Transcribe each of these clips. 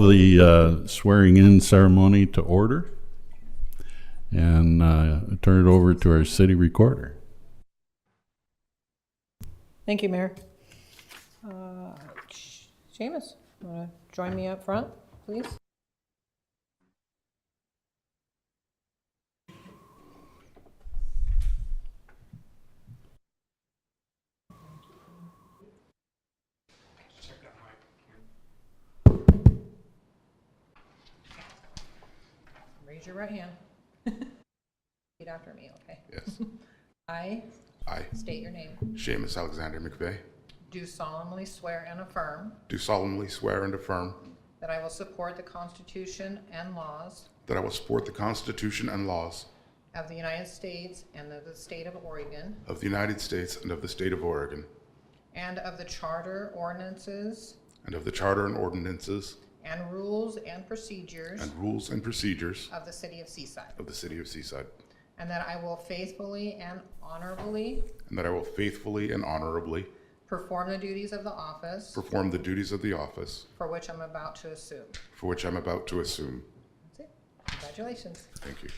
the swearing-in ceremony to order and turn it over to our city recorder. Thank you, Mayor. Seamus, you want to join me up front, please? Raise your right hand. Repeat after me, okay? Yes. I state your name. Seamus Alexander McVeigh. Do solemnly swear and affirm Do solemnly swear and affirm that I will support the Constitution and laws that I will support the Constitution and laws of the United States and of the state of Oregon, of the United States and of the state of Oregon, and of the charter, ordinances, and of the charter and ordinances and rules and procedures and rules and procedures of the City of Seaside, of the City of Seaside, and that I will faithfully and honorably and that I will faithfully and honorably perform the duties of the office perform the duties of the office for which I'm about to assume. for which I'm about to assume. That's it. Congratulations. Thank you.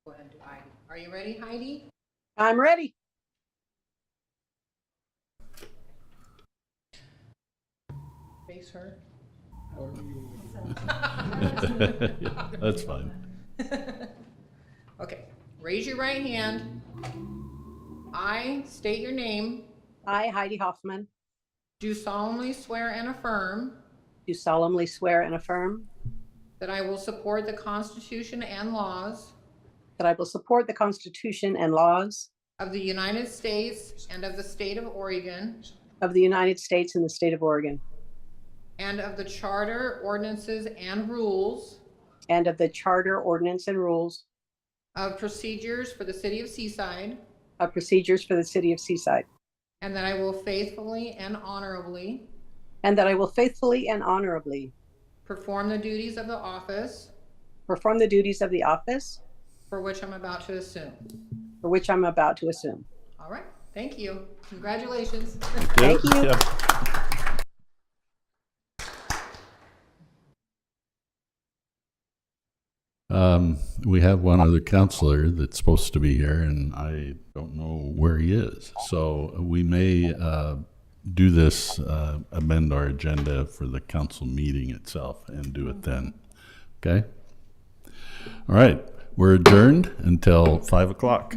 Go ahead and do Heidi. Are you ready, Heidi? I'm ready. Face her. That's fine. Okay, raise your right hand. I state your name. I, Heidi Hoffman, Do solemnly swear and affirm do solemnly swear and affirm that I will support the Constitution and laws that I will support the Constitution and laws of the United States and of the state of Oregon, of the United States and the state of Oregon, and of the charter, ordinances, and rules and of the charter, ordinance, and rules of procedures for the City of Seaside, of procedures for the City of Seaside, and that I will faithfully and honorably and that I will faithfully and honorably perform the duties of the office perform the duties of the office for which I'm about to assume. for which I'm about to assume. All right, thank you. Congratulations. Thank you. Yep. We have one other counselor that's supposed to be here, and I don't know where he is. So we may do this, amend our agenda for the council meeting itself and do it then. Okay? All right. We're adjourned until 5 o'clock.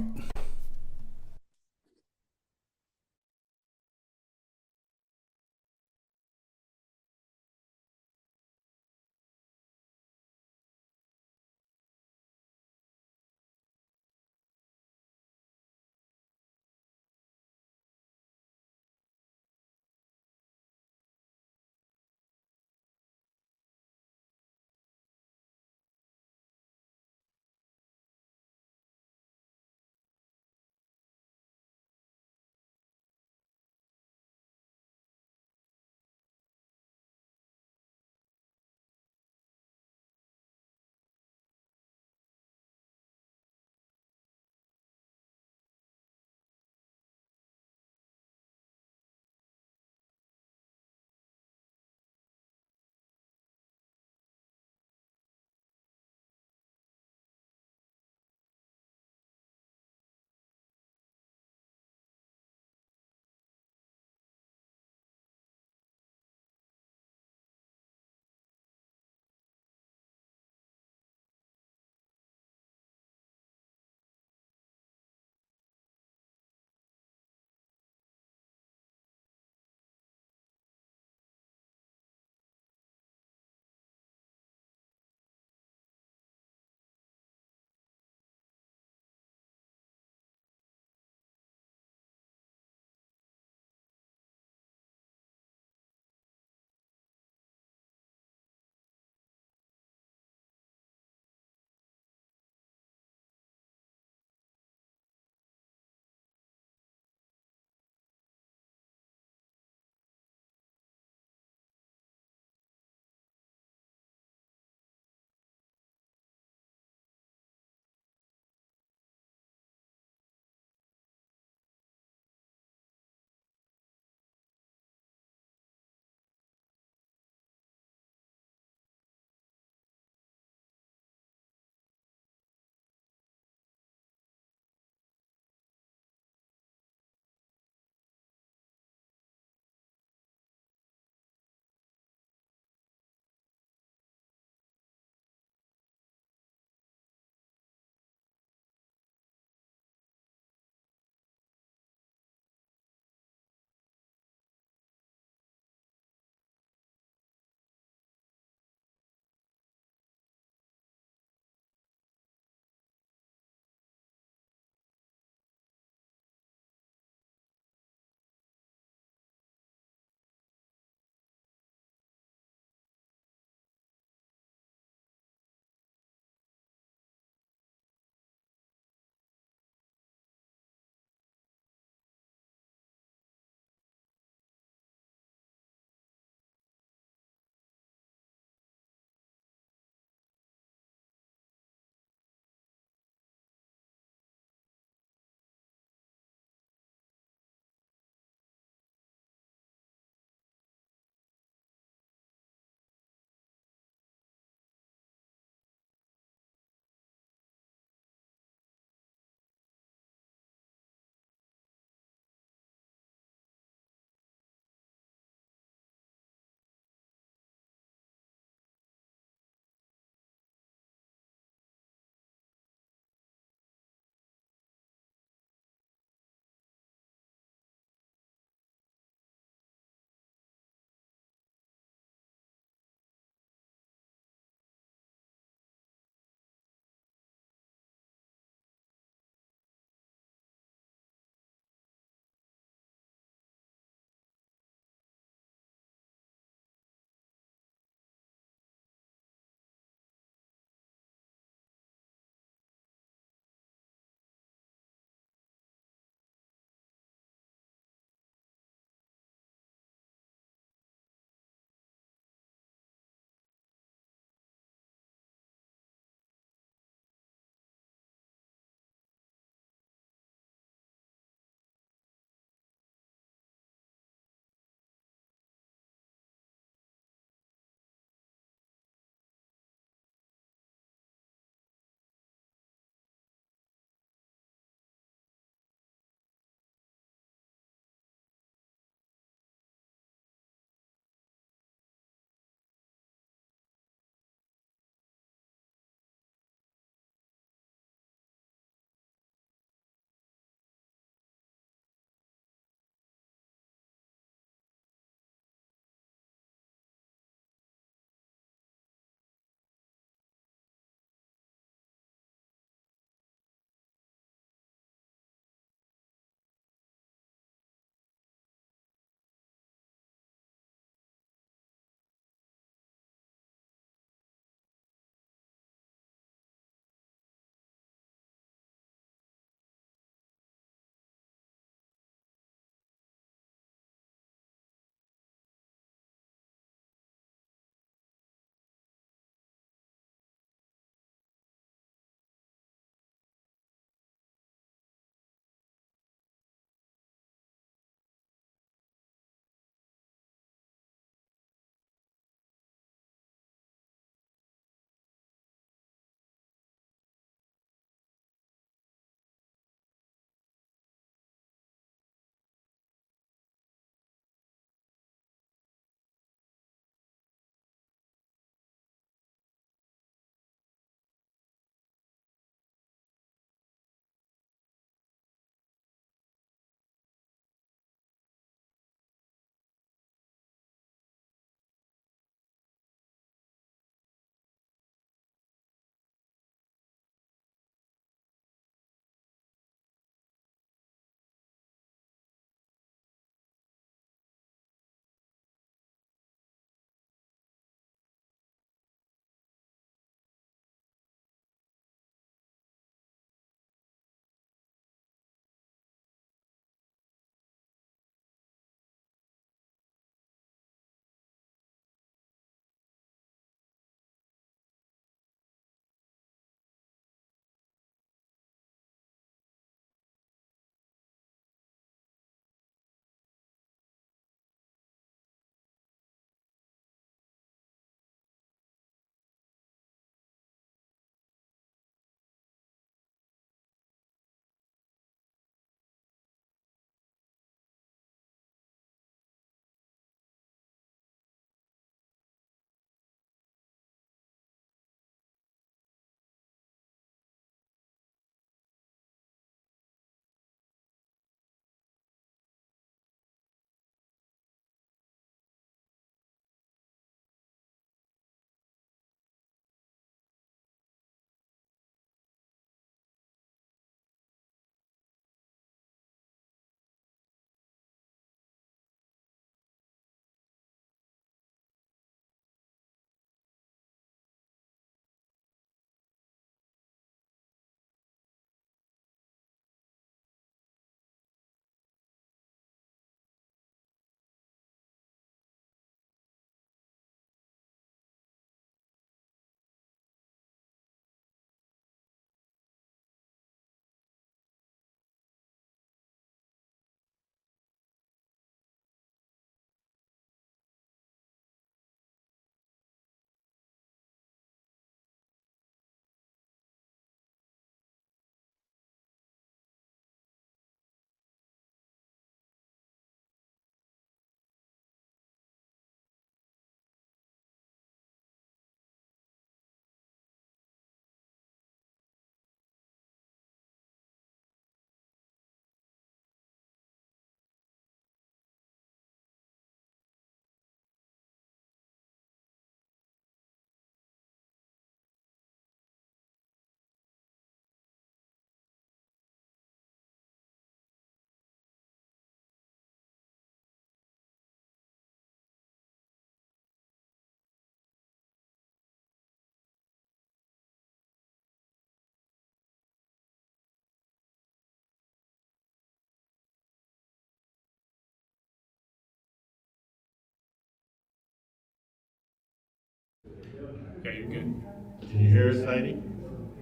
Okay, you're good. Can you hear us, Heidi?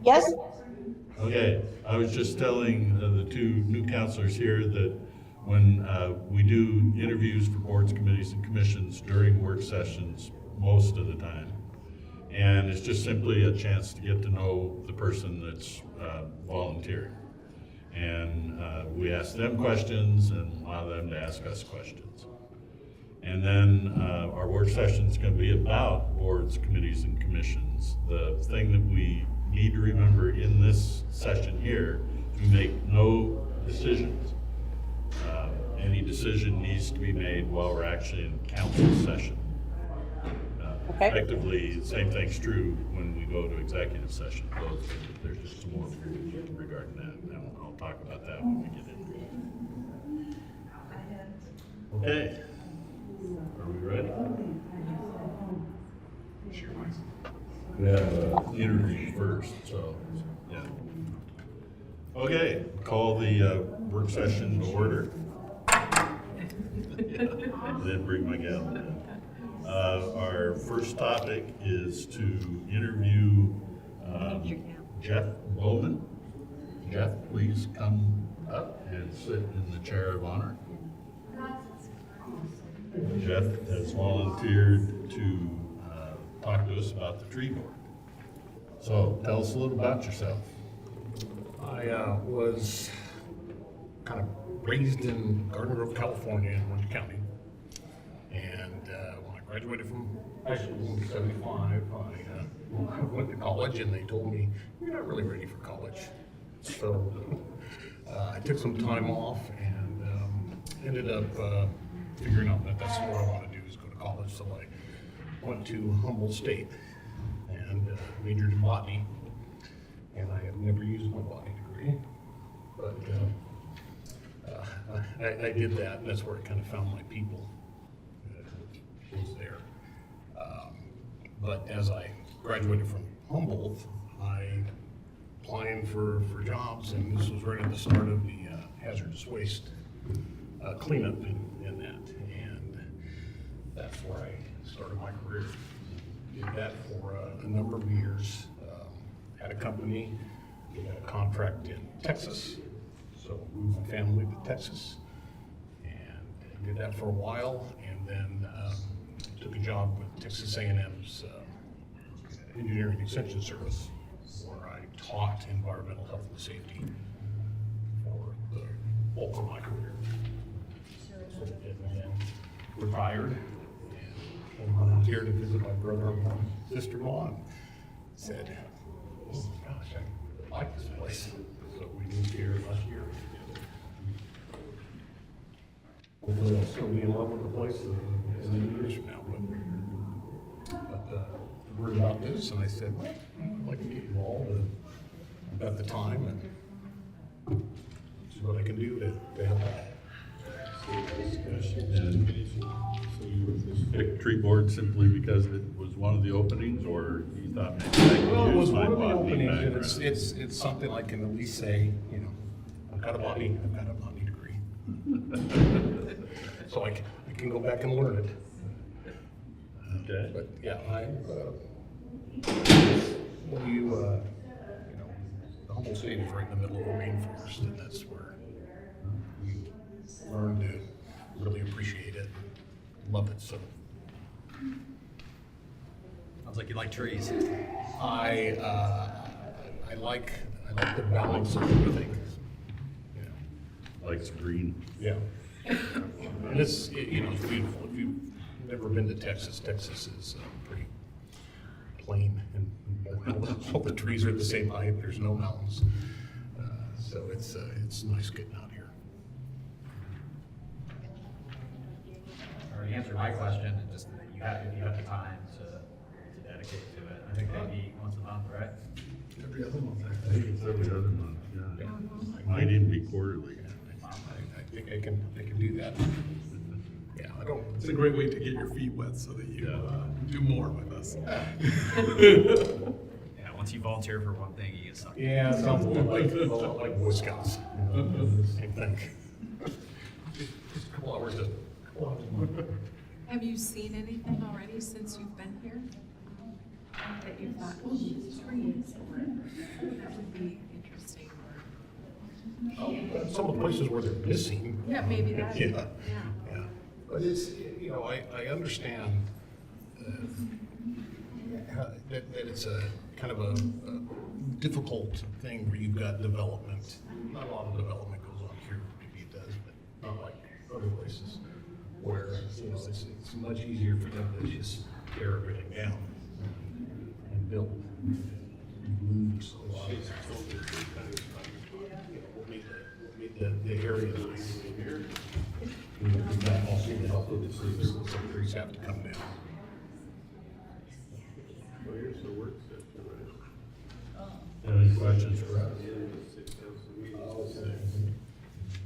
Yes? Okay, I was just telling the two new counselors here that when we do interviews for boards, committees, and commissions during work sessions, most of the time, and it's just simply a chance to get to know the person that's volunteering. And we ask them questions and allow them to ask us questions. And then our work session is going to be about boards, committees, and commissions. The thing that we need to remember in this session here, we make no decisions. Any decision needs to be made while we're actually in council session. Okay. Effectively, the same thing's true when we go to executive session. There's just some more rules regarding that, and I'll talk about that when we get into it. Okay. Are we ready? We have an interview first, so, yeah. Okay, call the work session to order. Then bring my gavel in. Our first topic is to interview Jeff Bowman. Jeff, please come up and sit in the chair of honor. Jeff has volunteered to talk to us about the tree board. So tell us a little about yourself. I was kind of raised in Garden Grove, California, in Orange County. And when I graduated from high school in '75, I went to college, and they told me, "You're not really ready for college." So I took some time off and ended up figuring out that that's what I want to do, is go to college. So I went to Humboldt State and majored in botany. And I have never used my botany degree, but I did that, and that's where I kind of found my people. Was there. But as I graduated from Humboldt, I applying for jobs, and this was right at the start of the hazardous waste cleanup in that, and that's where I started my career. Did that for a number of years. Had a company, we had a contract in Texas, so moved my family to Texas, and did that for a while, and then took a job with Texas A&M's Engineering Extension Service, where I taught environmental health and safety for the bulk of my career. And then retired, and came on out here to visit my brother and my sister-in-law, and said, "Oh my gosh, I like this place." So we moved here last year. Hopefully I'll still be in love with the place in years from now. But I heard about this, and I said, "Well, I'd like to get involved, and I've got the time, and see what I can do to help out." And so you picked tree board simply because it was one of the openings, or you thought maybe I could Well, it was use my one of the botany openings, and background? it's something I can at least say, I've got a botany degree. So I can go back and learn it. Okay. But yeah, the Humboldt State is right in the middle of a rainforest, and that's where we learn to really appreciate it, love it. So Sounds like you like trees. I like the balance of everything. Likes green. Yeah. And it's beautiful. If you've never been to Texas, Texas is pretty plain and all the trees are the same height. There's no mountains, so it's nice getting out here. Already answered my question, and just that if you have the time to dedicate to it. I think they meet once a month, right? Every other month. I think it's every other month, yeah. Might even be quarterly. I think I can do that. Yeah, it's a great way to get your feet wet so that you do more with us. Yeah, once you volunteer for one thing, you get something. Yeah, it sounds a lot like Boy Scouts. Same thing. Just a couple hours Have you seen anything already since you've been here? that you thought, oh, these trees, that would be interesting, or, Some of the places where they're missing. yeah, maybe that. Yeah, yeah. But it's, you know, I understand that it's a kind of a difficult thing where you've got development. Not a lot of development goes on here, maybe it does, but not like other places where, you know, it's much easier for them to just tear everything down and build. Lose a lot of the area nice. That also would help with the some trees have to come down. Any questions for us?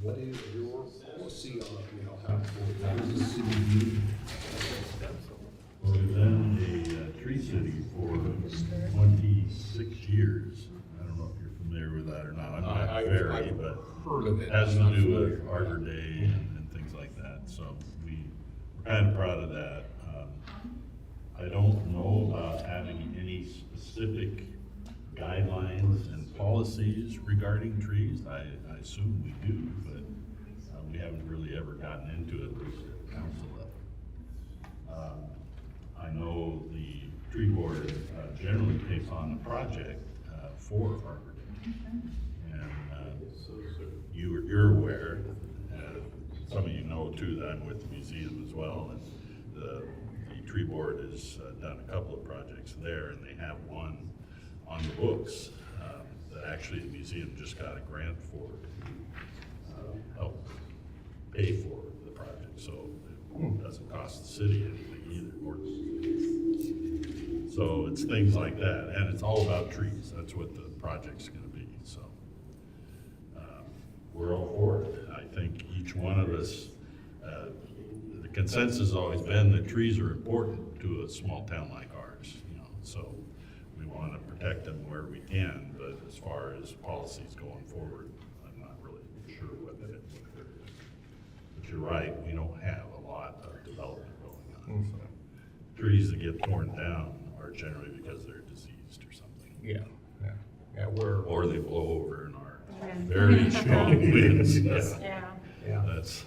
What is your policy on, you know, how does the city view? Well, we've been a tree city for 26 years. I don't know if you're familiar with that or not. I'm not very, but Heard of it. it has to Not do familiar. with Arbor Day and things like that. So we're kind of proud of that. I don't know about having any specific guidelines and policies regarding trees. I assume we do, but we haven't really ever gotten into it at least at the council level. I know the tree board generally takes on the project for Arbor Day. And you're aware, some of you know too, that I'm with the museum as well. And the tree board has done a couple of projects there, and they have one on the books that actually the museum just got a grant for to help pay for the project. So it doesn't cost the city anything either. Or so it's things like that, and it's all about trees. That's what the project's going to be. So we're all for it. I think each one of us, the consensus has always been that trees are important to a small town like ours. You know, so we want to protect them where we can. But as far as policies going forward, I'm not really sure what there is. But you're right. We don't have a lot of development going on. So trees that get torn down are generally because they're diseased or something. Yeah. Or they blow over in our very strong winds. Yeah. Yeah. That's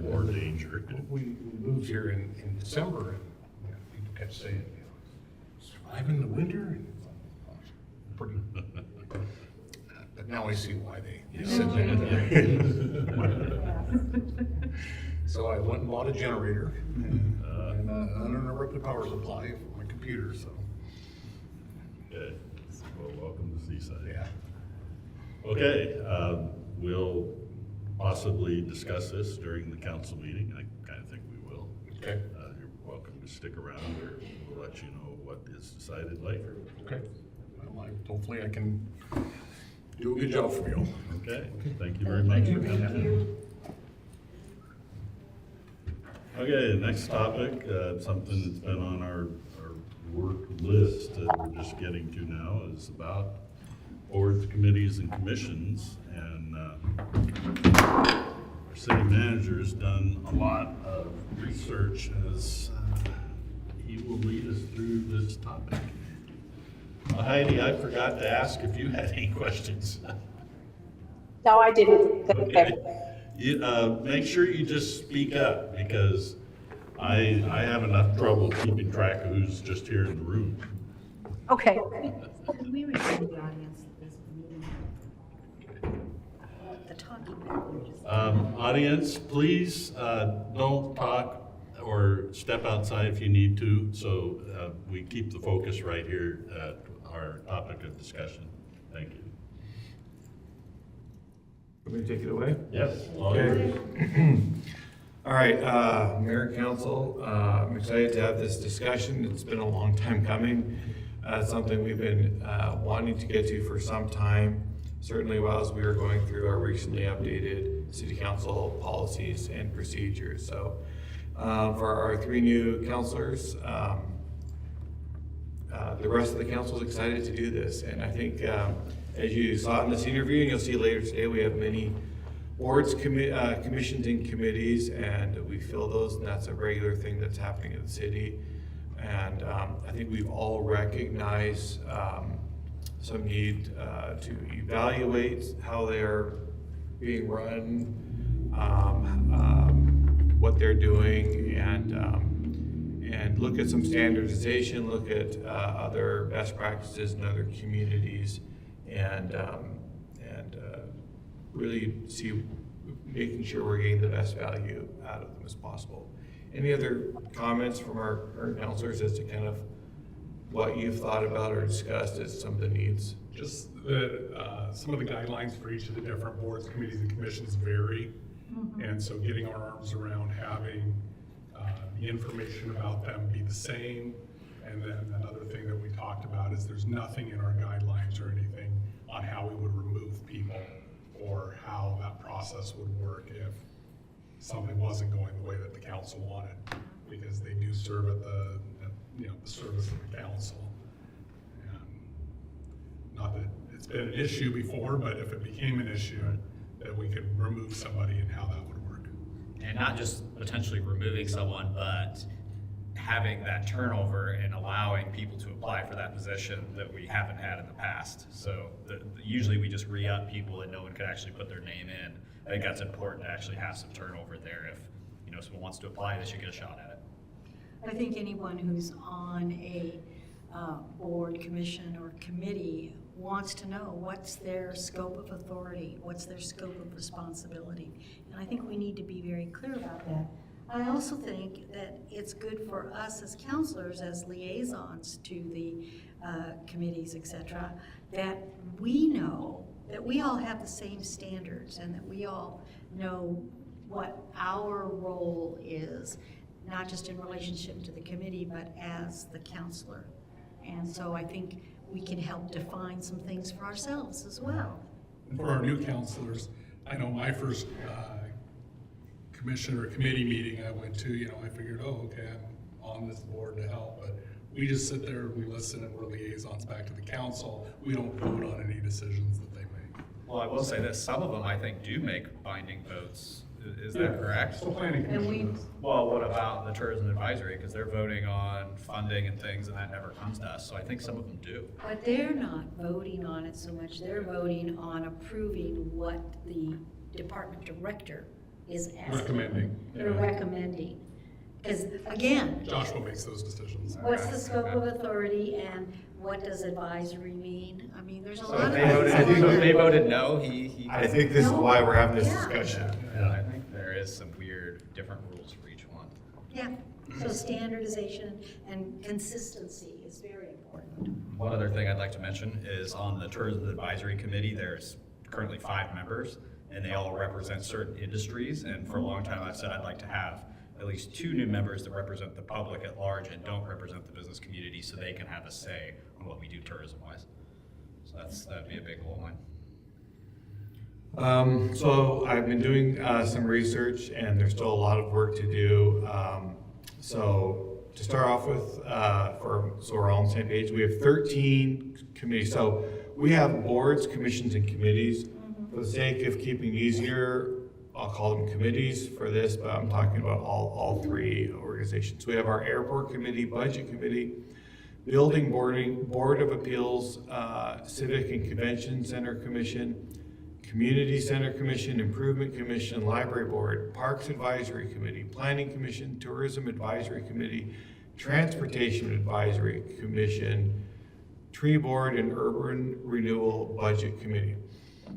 more danger. We moved here in December, and you know, people kept saying, you know, surviving the winter, and it's like, pretty. But now I see why they said that. So I went and bought a generator and uninterrupted power supply for my computer. So Okay, well, welcome to Seaside. yeah. Okay, we'll possibly discuss this during the council meeting. I kind of think we will. Okay. You're welcome to stick around, or we'll let you know what is decided later. Okay. Well, hopefully I can do a good job for you. Okay, thank you very much for coming. Okay, the next topic, something that's been on our work list that we're just getting to now, is about boards, committees, and commissions. And our city manager's done a lot of research as he will lead us through this topic. Heidi, I forgot to ask if you had any questions. No, I didn't. Okay. You, make sure you just speak up, because I have enough trouble keeping track of who's just here in the room. Okay. Could we remind the audience that this meeting, the talking backwards? Audience, please don't talk or step outside if you need to, so we keep the focus right here at our topic of discussion. Thank you. Want me to take it away? Yes. Okay. All right, Mayor and Council, I'm excited to have this discussion. It's been a long time coming. It's something we've been wanting to get to for some time, certainly while we were going through our recently updated city council policies and procedures. So for our three new councilors, the rest of the council is excited to do this. And I think as you saw in this interview, and you'll see later today, we have many boards, commissions, and committees, and we fill those, and that's a regular thing that's happening in the city. And I think we've all recognized some need to evaluate how they're being run, what they're doing, and look at some standardization, look at other best practices in other communities, and really see, making sure we're getting the best value out of them as possible. Any other comments from our current counselors as to kind of what you've thought about or discussed as some of the needs? Just that some of the guidelines for each of the different boards, committees, and commissions vary. And so getting our arms around having the information about them be the same. And then another thing that we talked about is there's nothing in our guidelines or anything on how we would remove people or how that process would work if something wasn't going the way that the council wanted, because they do serve at the service of the council. And not that it's been an issue before, but if it became an issue, that we could remove somebody and how that would work. And not just potentially removing someone, but having that turnover and allowing people to apply for that position that we haven't had in the past. So usually we just re-up people and no one could actually put their name in. I think that's important to actually have some turnover there. If someone wants to apply, they should get a shot at it. I think anyone who's on a board, commission, or committee wants to know what's their scope of authority, what's their scope of responsibility. And I think we need to be very clear about that. I also think that it's good for us as counselors, as liaisons to the committees, et cetera, that we know that we all have the same standards and that we all know what our role is, not just in relationship to the committee, but as the counselor. And so I think we can help define some things for ourselves as well. And for our new counselors, I know my first commission or committee meeting I went to, I figured, okay, I'm on this board to help, but we just sit there, we listen, and we're liaisons back to the council. We don't vote on any decisions that they make. Well, I will say this, some of them I think do make binding votes. Is that correct? So planning And commission we- is. Well, what about the tourism advisory? Because they're voting on funding and things and that never comes to us. So I think some of them do. But they're not voting on it so much, they're voting on approving what the department director is asking. Recommending, They're yeah. recommending. Because again, Joshua makes those decisions. what's the scope of authority and what does advisory mean? I mean, there's a So lot if of. they voted no, he. I think this is why we're having this Yeah. discussion. Yeah, I think there is some weird, different rules for each one. Yeah, so standardization and consistency is very important. One other thing I'd like to mention is on the Tourism Advisory Committee, there's currently 5 members, and they all represent certain industries. And for a long time, I've said I'd like to have at least 2 new members that represent the public at large and don't represent the business community, so they can have a say on what we do tourism-wise. So that'd be a big goal of mine. So I've been doing some research, and there's still a lot of work to do. So to start off with, so we're all on the same page, we have 13 committees. So we have boards, commissions, and committees. For the sake of keeping it easier, I'll call them committees for this, but I'm talking about all 3 organizations. We have our airport committee, budget committee, building board of appeals, civic and convention center commission, community center commission, improvement commission, library board, parks advisory committee, planning commission, tourism advisory committee, transportation advisory commission, tree board, and urban renewal budget committee.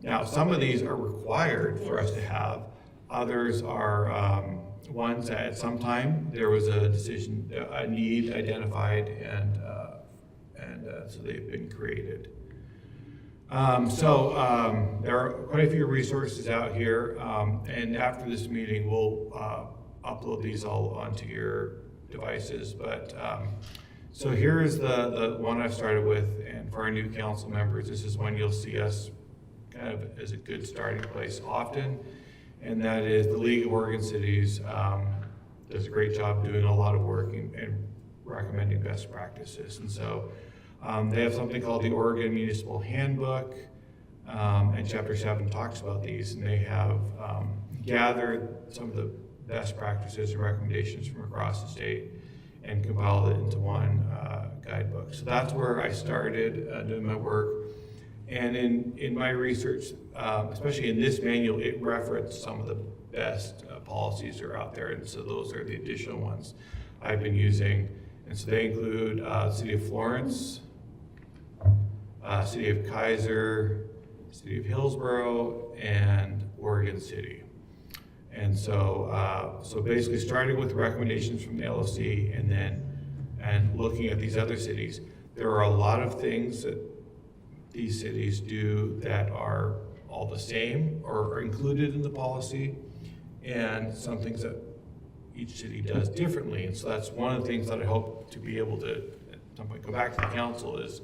Now, some of these are required for us to have. Others are ones that at some time there was a decision, a need identified, and so they've been created. There are quite a few resources out here, and after this meeting, we'll upload these all onto your devices. But so here's the one I've started with, and for our new council members, this is one you'll see us kind of as a good starting place often, and that is the League of Oregon Cities. Does a great job doing a lot of work and recommending best practices. And so they have something called the Oregon Municipal Handbook, and Chapter 7 talks about these, and they have gathered some of the best practices and recommendations from across the state and compiled it into one guidebook. So that's where I started doing my work. And in my research, especially in this manual, it referenced some of the best policies that are out there. And so those are the additional ones I've been using. And so they include City of Florence, City of Kaiser, City of Hillsborough, and Oregon City. And so, so basically starting with recommendations from the LOC and looking at these other cities, there are a lot of things that these cities do that are all the same or are included in the policy, and some things that each city does differently. And so that's one of the things that I hope to be able to at some point go back to the council is,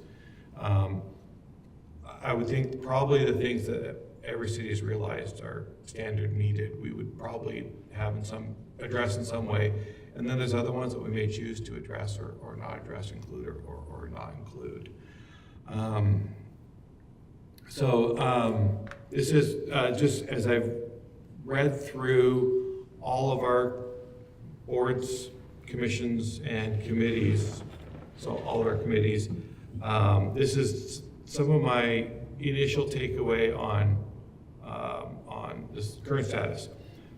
I would think probably the things that every city has realized are standard needed, we would probably have address in some way. And then there's other ones that we may choose to address or not address, include or not include. This is just as I've read through all of our boards, commissions, and committees, so all of our committees, this is some of my initial takeaway on this current status.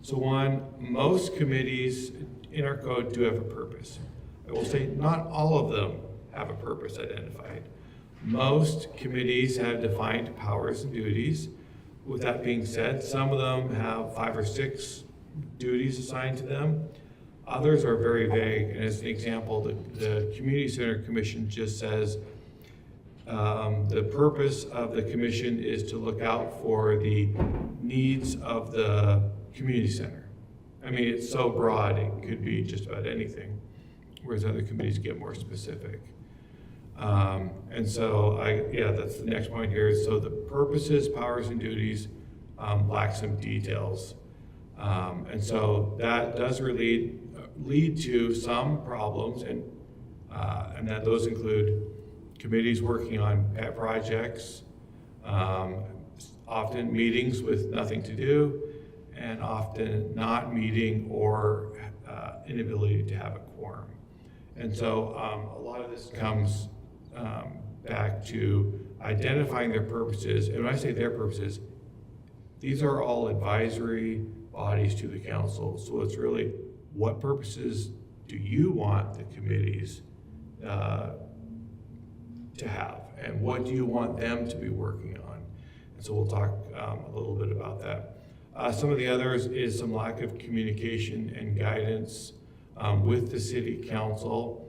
So one, most committees in our code do have a purpose. I will say not all of them have a purpose identified. Most committees have defined powers and duties. With that being said, some of them have 5 or 6 duties assigned to them. Others are very vague, and as an example, the Community Center Commission just says the purpose of the commission is to look out for the needs of the community center. I mean, it's so broad, it could be just about anything, whereas other committees get more specific. And so that's the next point here. So the purposes, powers, and duties lack some details. And so that does really lead to some problems, and that those include committees working on pet projects, often meetings with nothing to do, and often not meeting or inability to have a quorum. And so a lot of this comes back to identifying their purposes. And when I say their purposes, these are all advisory bodies to the council. So it's really, what purposes do you want the committees to have? And what do you want them to be working on? And so we'll talk a little bit about that. Some of the others is some lack of communication and guidance with the city council.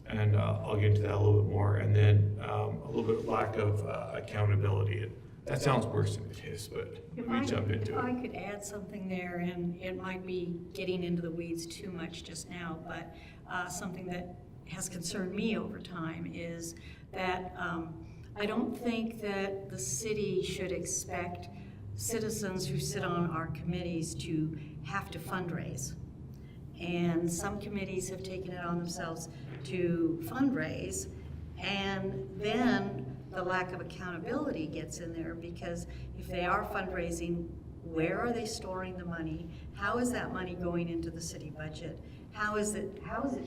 And I'll get into that a little bit more. And then a little bit of lack of accountability. That sounds worse than it is, but let me jump into it. If I could add something there, and it might be getting into the weeds too much just now, but something that has concerned me over time is that I don't think that the city should expect citizens who sit on our committees to have to fundraise. And some committees have taken it on themselves to fundraise, and then the lack of accountability gets in there, because if they are fundraising, where are they storing the money? How is that money going into the city budget? How is it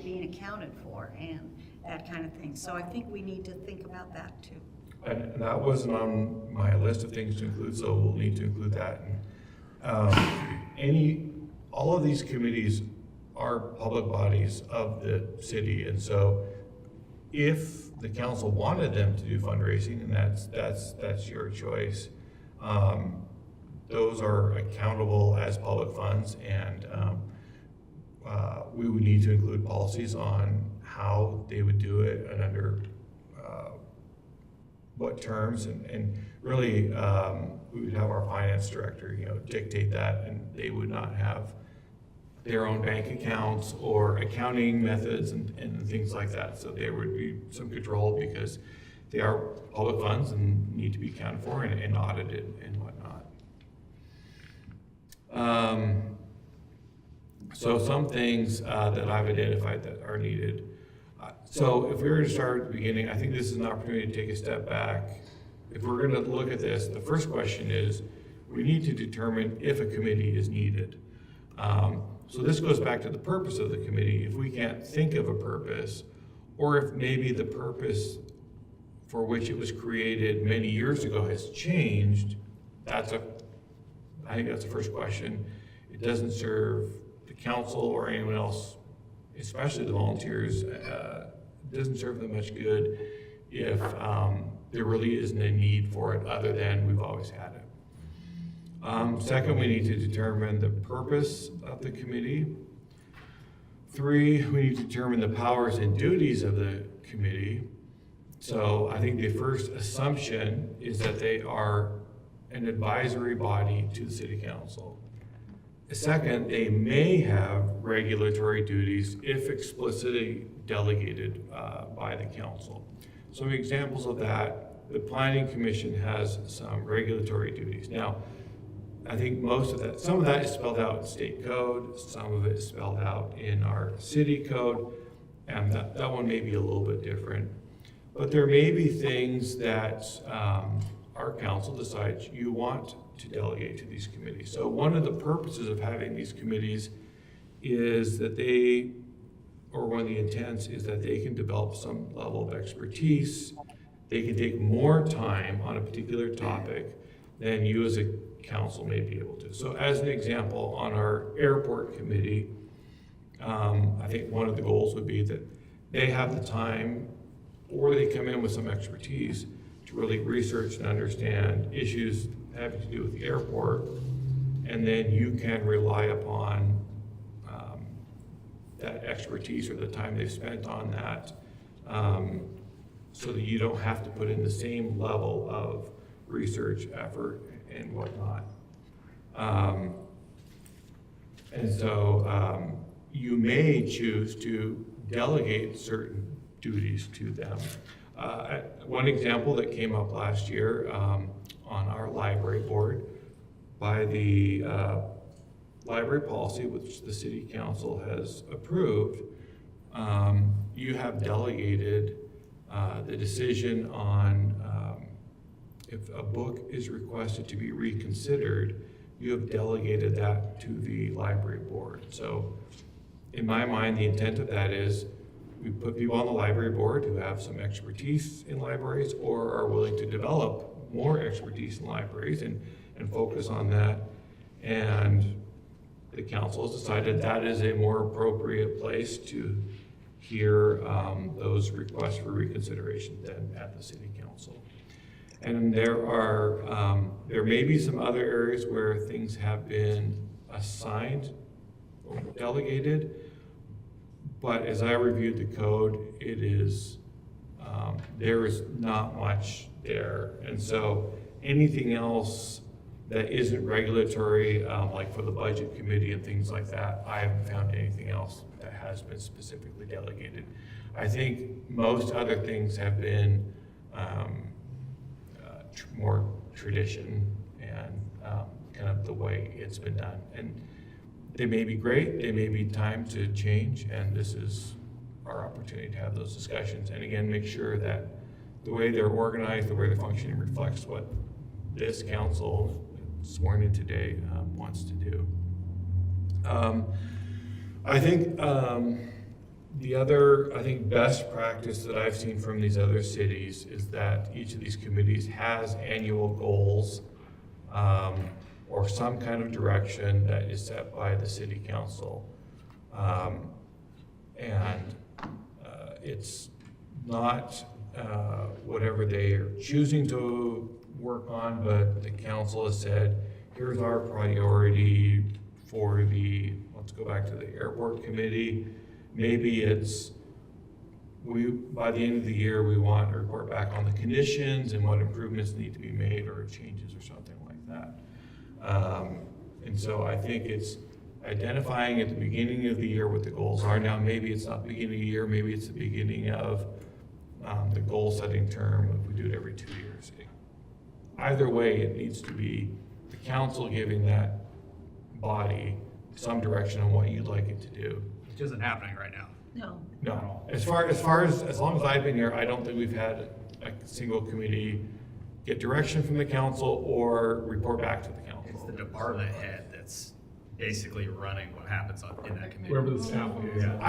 being accounted for, and that kind of thing. So I think we need to think about that too. And that wasn't on my list of things to include, so we'll need to include that. All of these committees are public bodies of the city, and so if the council wanted them to do fundraising, and that's your choice, those are accountable as public funds, and we would need to include policies on how they would do it and under what terms, and really we would have our finance director, dictate that, and they would not have their own bank accounts or accounting methods and things like that. So there would be some control, because they are public funds and need to be accounted for and audited and whatnot. So some things that I've identified that are needed. So if we were to start at the beginning, I think this is an opportunity to take a step back. If we're going to look at this, the first question is, we need to determine if a committee is needed. So this goes back to the purpose of the committee. If we can't think of a purpose, or if maybe the purpose for which it was created many years ago has changed, I think that's the first question. It doesn't serve the council or anyone else, especially the volunteers, it doesn't serve them much good if there really isn't a need for it other than we've always had it. Second, we need to determine the purpose of the committee. 3, we need to determine the powers and duties of the committee. So I think the first assumption is that they are an advisory body to the city council. Second, they may have regulatory duties if explicitly delegated by the council. Some examples of that, the planning commission has some regulatory duties. Now, I think some of that is spelled out in state code, some of it is spelled out in our city code, and that one may be a little bit different. But there may be things that our council decides you want to delegate to these committees. So one of the purposes of having these committees is that one of the intents is that they can develop some level of expertise. They can take more time on a particular topic than you as a council may be able to. So as an example, on our airport committee, I think one of the goals would be that they have the time, or they come in with some expertise to really research and understand issues having to do with the airport, and then you can rely upon that expertise or the time they've spent on that, so that you don't have to put in the same level of research effort and whatnot. And so you may choose to delegate certain duties to them. One example that came up last year on our library board, by the library policy, which the city council has approved, you have delegated the decision on if a book is requested to be reconsidered, you have delegated that to the library board. So in my mind, the intent of that is we put people on the library board who have some expertise in libraries or are willing to develop more expertise in libraries and focus on that. And the council has decided that is a more appropriate place to hear those requests for reconsideration than at the city council. And there may be some other areas where things have been assigned or delegated, but as I reviewed the code, it is, there is not much there. And so anything else that isn't regulatory, like for the budget committee and things like that, I haven't found anything else that has been specifically delegated. I think most other things have been more tradition and kind of the way it's been done. And they may be great, they may be time to change, and this is our opportunity to have those discussions. And again, make sure that the way they're organized, the way they're functioning reflects what this council sworn in today wants to do. I think the other, best practice that I've seen from these other cities is that each of these committees has annual goals or some kind of direction that is set by the city council. It's not whatever they are choosing to work on, but the council has said, here's our priority for let's go back to the airport committee. Maybe it's, by the end of the year, we want to report back on the conditions and what improvements need to be made or changes or something like that. And so I think it's identifying at the beginning of the year what the goals are. Now, maybe it's not the beginning of the year, maybe it's the beginning of the goal setting term if we do it every 2 years. Either way, it needs to be the council giving that body some direction on what you'd like it to do. Which isn't happening right now. No. No, as long as I've been here, I don't think we've had a single committee get direction from the council or report back to the council. It's the department head that's basically running what happens in that committee. Whoever the staff liaison.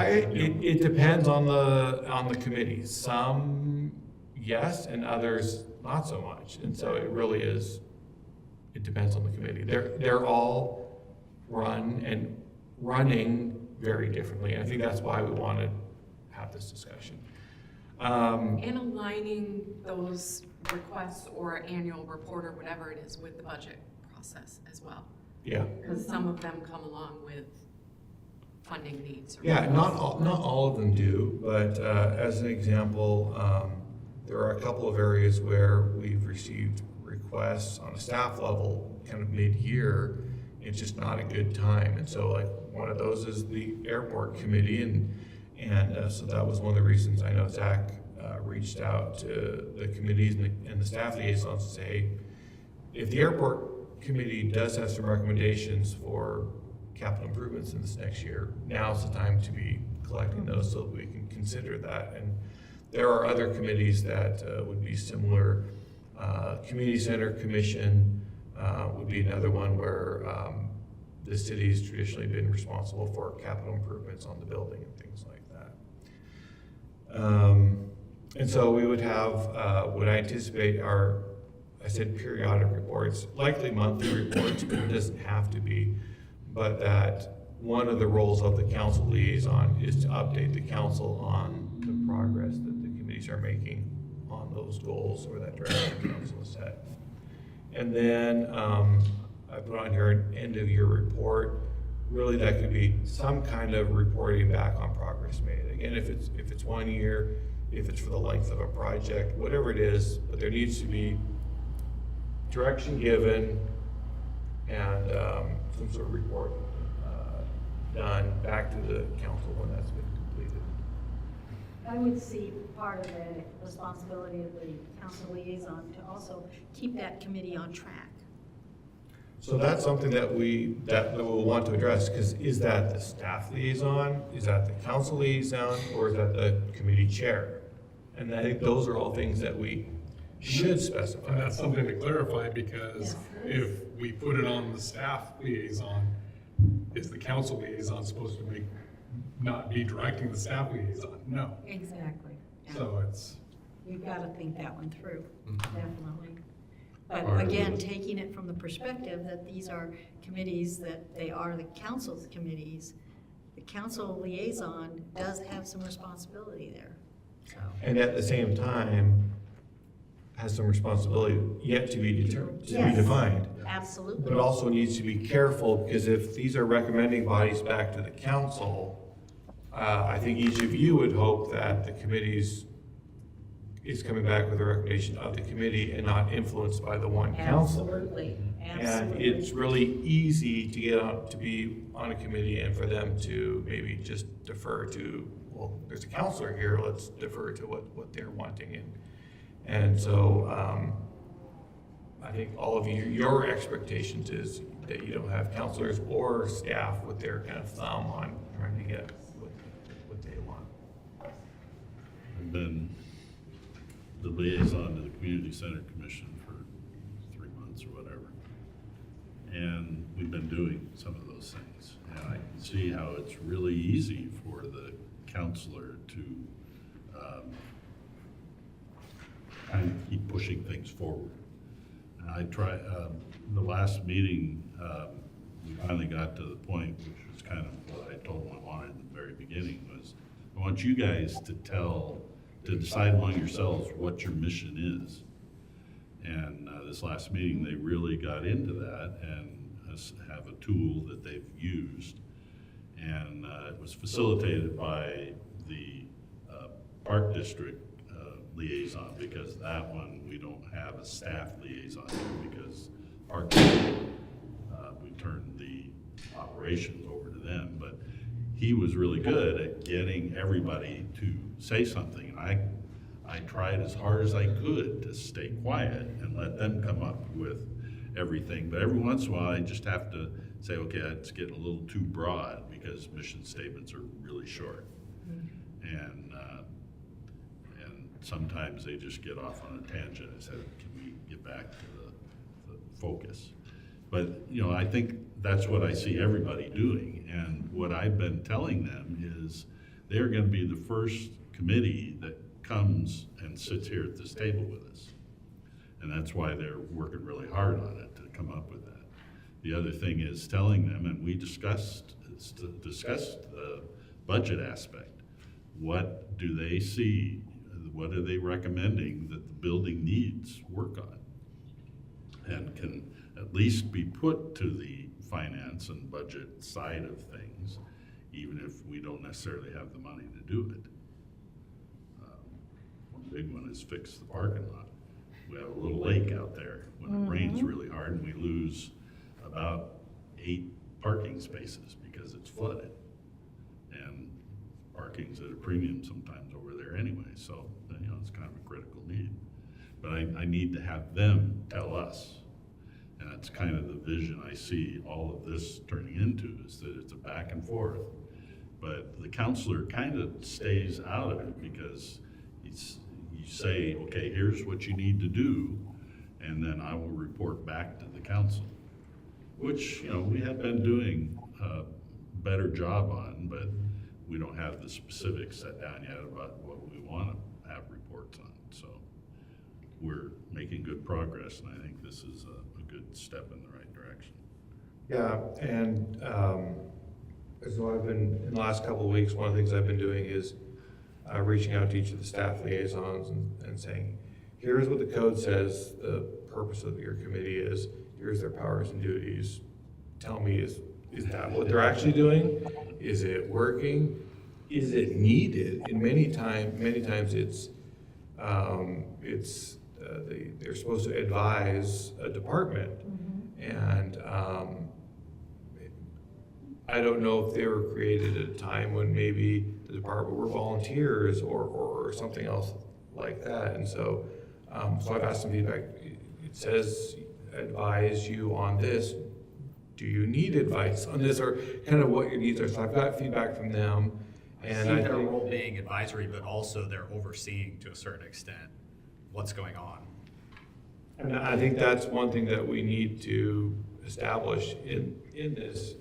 It depends on the committees. Some, yes, and others, not so much. And so it really is, it depends on the committee. They're all running very differently. And I think that's why we want to have this discussion. And aligning those requests or annual report or whatever it is with the budget process as well. Yeah. Because some of them come along with funding needs. Yeah, not all of them do, but as an example, there are a couple of areas where we've received requests on a staff level kind of mid-year. It's just not a good time. And so like one of those is the airport committee, and so that was one of the reasons I know Zach reached out to the committees and the staff liaisons to say, if the airport committee does have some recommendations for capital improvements in this next year, now's the time to be collecting those so that we can consider that. And there are other committees that would be similar. Community Center Commission would be another one where the city's traditionally been responsible for capital improvements on the building and things like that. And so we would have, would I anticipate I said periodic reports, likely monthly reports, but it doesn't have to be. But that one of the roles of the council liaison is to update the council on the progress that the committees are making on those goals or that direction the council has set. And then I put on here an end of year report. Really, that could be some kind of reporting back on progress made. Again, if it's 1 year, if it's for the length of a project, whatever it is, but there needs to be direction given and some sort of report done back to the council when that's been completed. I would see part of the responsibility of the council liaison to also keep that committee on track. So that's something that we'll want to address, because is that the staff liaison, is that the council liaison, or is that the committee chair? And I think those are all things that we should specify. And that's something to clarify, because if we put it on the staff liaison, is the council liaison supposed to not be directing the staff liaison? No. Exactly. So it's. You've got to think that one through, definitely. Part But of again, it. taking it from the perspective that these are committees, that they are the council's committees, the council liaison does have some responsibility there, so. And at the same time, has some responsibility yet to be Yes. defined. Absolutely. But also needs to be careful, because if these are recommending bodies back to the council, I think each of you would hope that the committees is coming back with a recommendation of the committee and not influenced by the one counselor. Absolutely, And absolutely. it's really easy to get on, to be on a committee and for them to maybe just defer to, well, there's a counselor here, let's defer to what they're wanting. And so, I think all of you, your expectations is that you don't have counselors or staff with their kind of thumb on trying to get what they want. I've been the liaison to the Community Center Commission for 3 months or whatever. And we've been doing some of those things. And I can see how it's really easy for the counselor to kind of keep pushing things forward. And I try, the last meeting, we finally got to the point, which was kind of what I told them I wanted in the very beginning, was I want you guys to decide among yourselves what your mission is. And this last meeting, they really got into that and have a tool that they've used. And it was facilitated by the Park District liaison, because that one, we don't have a staff liaison because Park District, we turned the operations over to them. But he was really good at getting everybody to say something. I tried as hard as I could to stay quiet and let them come up with everything. But every once in a while, I just have to say, okay, it's getting a little too broad because mission statements are really short. And sometimes they just get off on a tangent. I said, can we get back to the focus? But, you know, I think that's what I see everybody doing. And what I've been telling them is they're gonna be the first committee that comes and sits here at this table with us. And that's why they're working really hard on it to come up with that. The other thing is telling them, and we discussed the budget aspect. What do they see? What are they recommending that the building needs work on? And can at least be put to the finance and budget side of things, even if we don't necessarily have the money to do it. One big one is fix the parking lot. We have a little lake out there when it rains really hard, and we lose about 8 parking spaces because it's flooded. And parking's at a premium sometimes over there anyway, so, you know, it's kind of a critical need. But I need to have them tell us. And that's kind of the vision I see all of this turning into, is that it's a back and forth. But the counselor kind of stays out of it because you say, okay, here's what you need to do, and then I will report back to the council. Which, you know, we have been doing a better job on, but we don't have the specifics set down yet about what we want to have reports on. So we're making good progress, and I think this is a good step in the right direction. Yeah, and so I've been, in the last couple of weeks, one of the things I've been doing is reaching out to each of the staff liaisons and saying, here's what the code says the purpose of your committee is, here's their powers and duties. Tell me, is that what they're actually doing? Is it working? Is it needed? And many times they're supposed to advise a department. And I don't know if they were created at a time when maybe the department were volunteers or something else like that. And so, so I've asked some feedback. It says advise you on this. Do you need advice on this, or kind of what your needs are? So I've got feedback from them. And I see their role being advisory, but also they're overseeing to a certain extent what's going on. And I think that's one thing that we need to establish in this.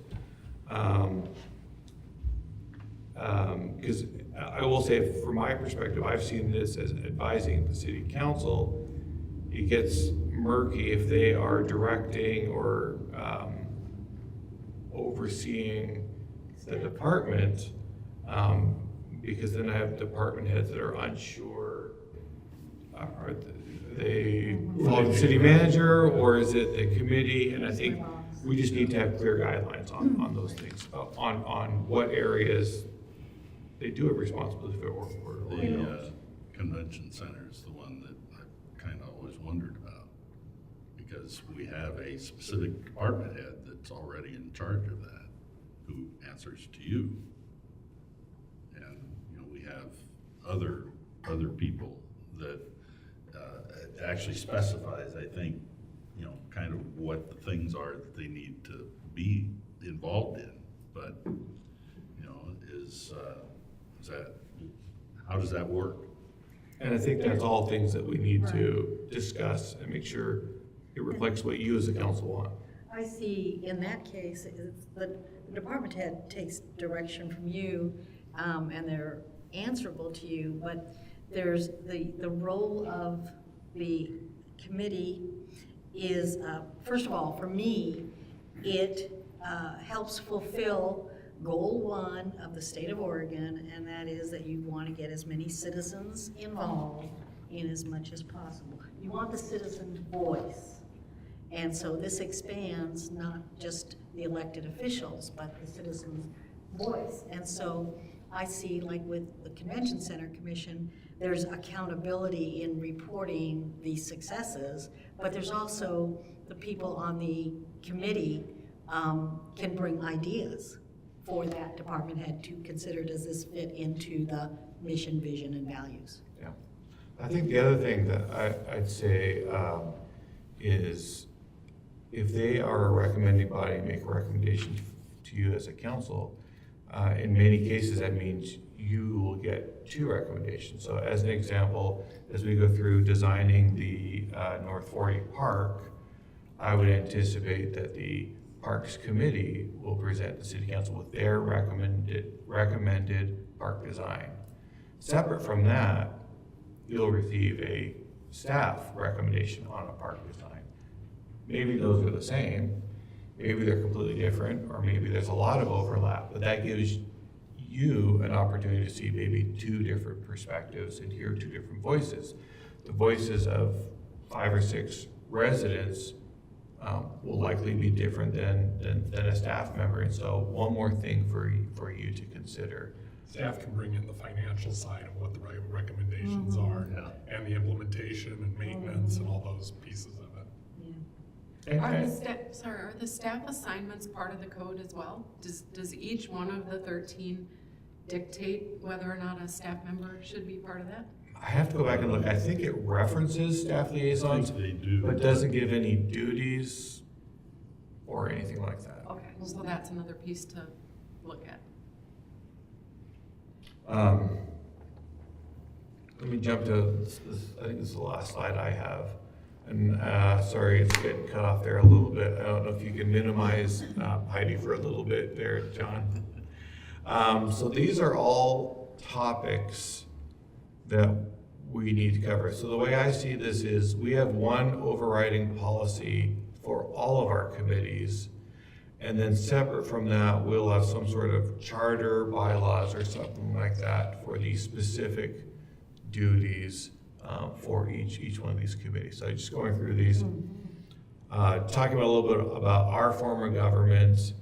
Because I will say, from my perspective, I've seen this as advising the city council. It gets murky if they are directing or overseeing the department, because then I have department heads that are unsure. Are they follow the city manager, or is it the committee? And I think we just need to have clear guidelines on those things, on what areas they do have responsibility for or The convention center is the one that I've kind of always wondered about, because we have a specific department head that's already in charge of that, who answers to you. And, you know, we have other people that actually specifies, I think, you know, kind of what the things are that they need to be involved in. But, you know, how does that work? And I think that's all things that we need to discuss and make sure it reflects what you as a council want. I see in that case, it's the department head takes direction from you, and they're answerable to you, but there's the role of the committee is, first of all, for me, it helps fulfill goal 1 of the state of Oregon, and that is that you want to get as many citizens involved in as much as possible. You want the citizen's voice. And so this expands not just the elected officials, but the citizen's voice. And so I see, like with the Convention Center Commission, there's accountability in reporting the successes, but there's also the people on the committee can bring ideas for that department head to consider, does this fit into the mission, vision, and values? Yeah. I think the other thing that I'd say is if they are a recommending body, make recommendations to you as a council, in many cases that means you will get 2 recommendations. So as an example, as we go through designing the North 40 Park, I would anticipate that the Parks Committee will present the City Council with their recommended park design. Separate from that, you'll receive a staff recommendation on a park design. Maybe those are the same, maybe they're completely different, or maybe there's a lot of overlap, but that gives you an opportunity to see maybe two different perspectives and hear two different voices. The voices of 5 or 6 residents will likely be different than a staff member. And so one more thing for you to consider. Staff can bring in the financial side of what the recommendations are, and the implementation and maintenance and all those pieces of it. Are the staff assignments part of the code as well? Does each one of the 13 dictate whether or not a staff member should be part of that? I have to go back and look. I think it references staff liaisons, They do. but doesn't give any duties or anything like that. Okay, well, so that's another piece to look at. Let me jump to this, I think this is the last slide I have. And sorry, it's getting cut off there a little bit. I don't know if you can minimize Heidi for a little bit there, John. So these are all topics that we need to cover. So the way I see this is we have one overriding policy for all of our committees. And then separate from that, we'll have some sort of charter, bylaws, or something like that for these specific duties for each one of these committees. So just going through these, talking about a little bit about our form of government,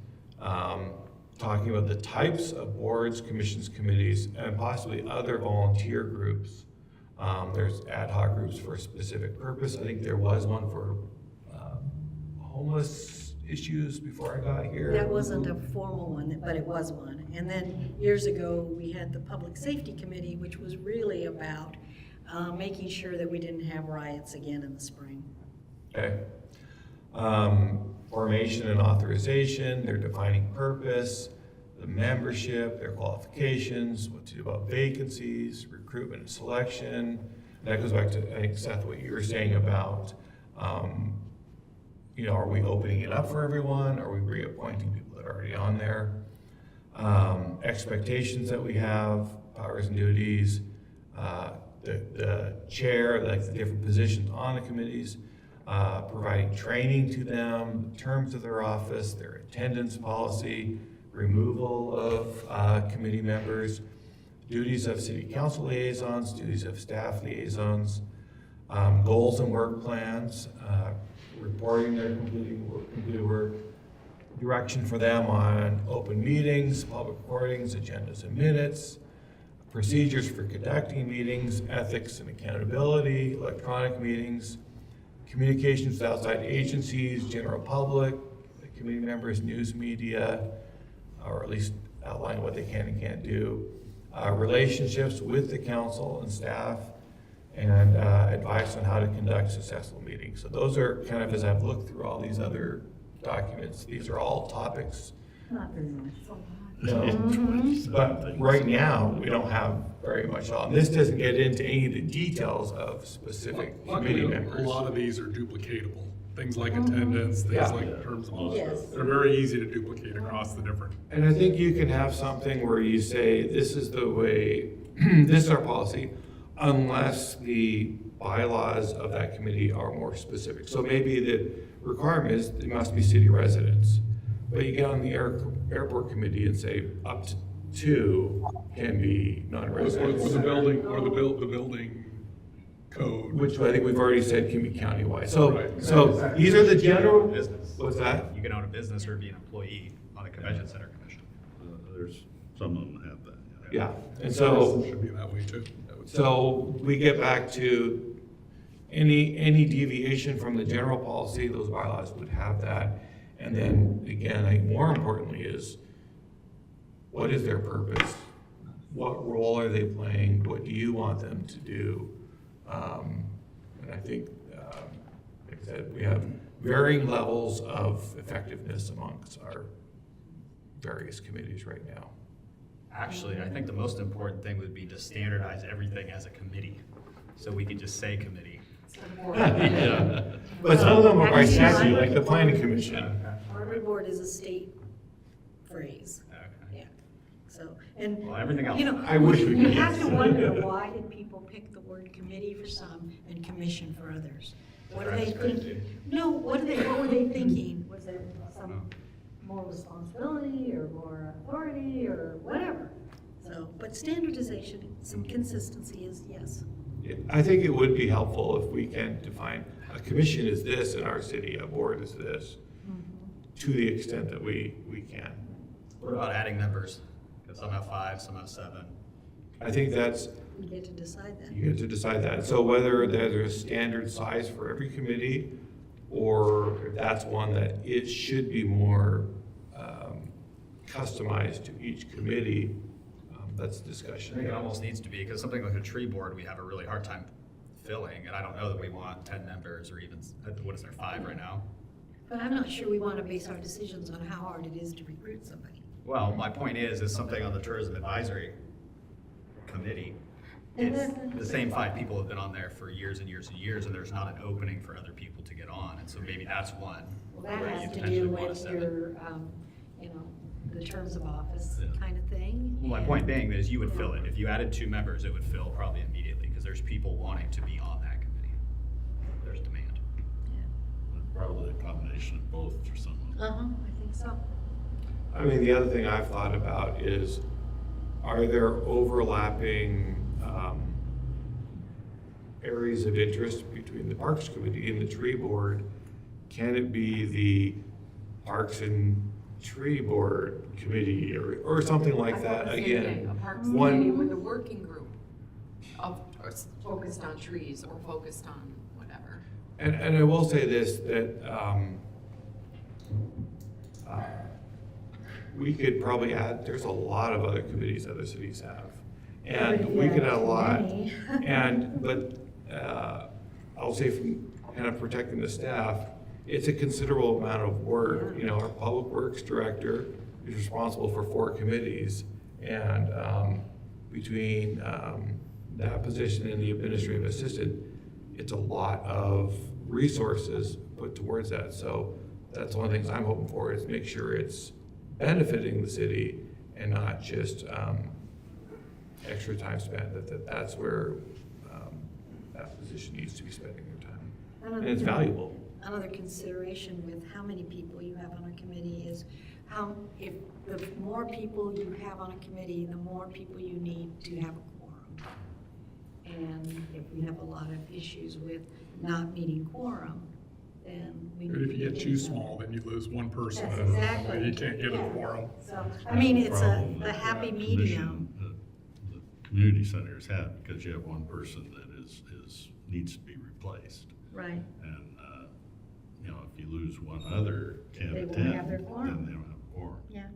talking about the types of boards, commissions, committees, and possibly other volunteer groups. There's ad hoc groups for a specific purpose. I think there was one for homeless issues before I got here. That wasn't a formal one, but it was one. And then years ago, we had the Public Safety Committee, which was really about making sure that we didn't have riots again in the spring. Okay. Formation and authorization, their defining purpose, the membership, their qualifications, what to do about vacancies, recruitment and selection. That goes back to, I think, Seth, what you were saying about, are we opening it up for everyone? Are we reappointing people that are already on there? Expectations that we have, powers and duties, the chair, like the different positions on the committees, providing training to them, the terms of their office, their attendance policy, removal of committee members, duties of city council liaisons, duties of staff liaisons, goals and work plans, reporting their completed work, direction for them on open meetings, public recordings, agendas and minutes, procedures for conducting meetings, ethics and accountability, electronic meetings, communications with outside agencies, general public, the committee members, news media, or at least outline what they can and can't do, relationships with the council and staff, and advice on how to conduct successful meetings. So those are kind of, as I've looked through all these other documents, these are all topics. Not very much. No, but right now, we don't have very much on. This doesn't get into any of the details of specific committee members. A lot of these are duplicatable. Things like attendance, things like terms of office. Yes. They're very easy to duplicate across the different. And I think you can have something where you say, this is the way, this is our policy, unless the bylaws of that committee are more specific. So maybe the requirement is it must be city residents. But you get on the airport committee and say up to 2 can be non-residents. Or the building code. Which I think we've already said can be countywide. Right. So these are the general, Business. what's that? You can own a business or be an employee on the convention center commission. There's some of them have that. Yeah, and so, Should be that way too. so we get back to any deviation from the general policy, those bylaws would have that. And then again, I think more importantly is, what is their purpose? What role are they playing? What do you want them to do? And I think, like I said, we have varying levels of effectiveness amongst our various committees right now. Actually, I think the most important thing would be to standardize everything as a committee. So we could just say committee. Yeah. But some of them are by statute, like the planning commission. Harbor board is a state phrase, Okay. yeah. So, and, Well, everything else. you know, I wish we you could. have to wonder, why did people pick the word committee for some and commission for others? What are they That's crazy. thinking? No, what were they thinking? Was there some more responsibility or more authority or whatever? So, but standardization, some consistency is yes. I think it would be helpful if we can define, a commission is this in our city, a board is this, to the extent that we can. What about adding members? Because some have 5, some have 7. I think that's, We get to decide that. you get to decide that. So whether there's a standard size for every committee, or if that's one that it should be more customized to each committee, that's a I discussion. think it almost needs to be, because something like a tree board, we have a really hard time filling, and I don't know that we want 10 members or even, what is there, 5 right now? But I'm not sure we want to base our decisions on how hard it is to recruit somebody. Well, my point is something on the tourism advisory committee, And it's then- the same 5 people have been on there for years and years and years, and there's not an opening for other people to get on, and so maybe that's one. Well, that where you has to potentially do want a with 7. your, you know, the terms of office Yeah. kind of thing. Well, my and- point being is you would fill it. If you added 2 members, it would fill probably immediately, because there's people wanting to be on that committee. There's demand. Probably a combination of both for someone. Uh-huh, I think so. I mean, the other thing I've thought about is, are there overlapping areas of interest between the Parks Committee and the Tree Board? Can it be the Parks and Tree Board Committee or something like that? Again, A parks one- committee with a working group of, or focused on trees or focused on whatever. And I will say this, that we could probably add, there's a lot of other committees other cities have. And we could add a lot. But I'll say from kind of protecting the staff, it's a considerable amount of work. You know, our public works director is responsible for 4 committees. And between that position and the administrative assistant, it's a lot of resources put towards that. So that's one of the things I'm hoping for, is make sure it's benefiting the city and not just extra time spent, that's where that position needs to be spending their time. And it's valuable. Another consideration with how many people you have on a committee is if the more people you have on a committee, the more people you need to have a quorum. And if we have a lot of issues with not meeting quorum, then we. But if you get too small, then you lose one person. That's and exactly. You can't get a Yeah. quorum. So, I mean, it's a Problem that happy the medium. commission, the community centers have, because you have one person that needs to be replaced. Right. And, you know, if you lose one other They won't candidate, have their then quorum. they don't have a quorum. Yeah.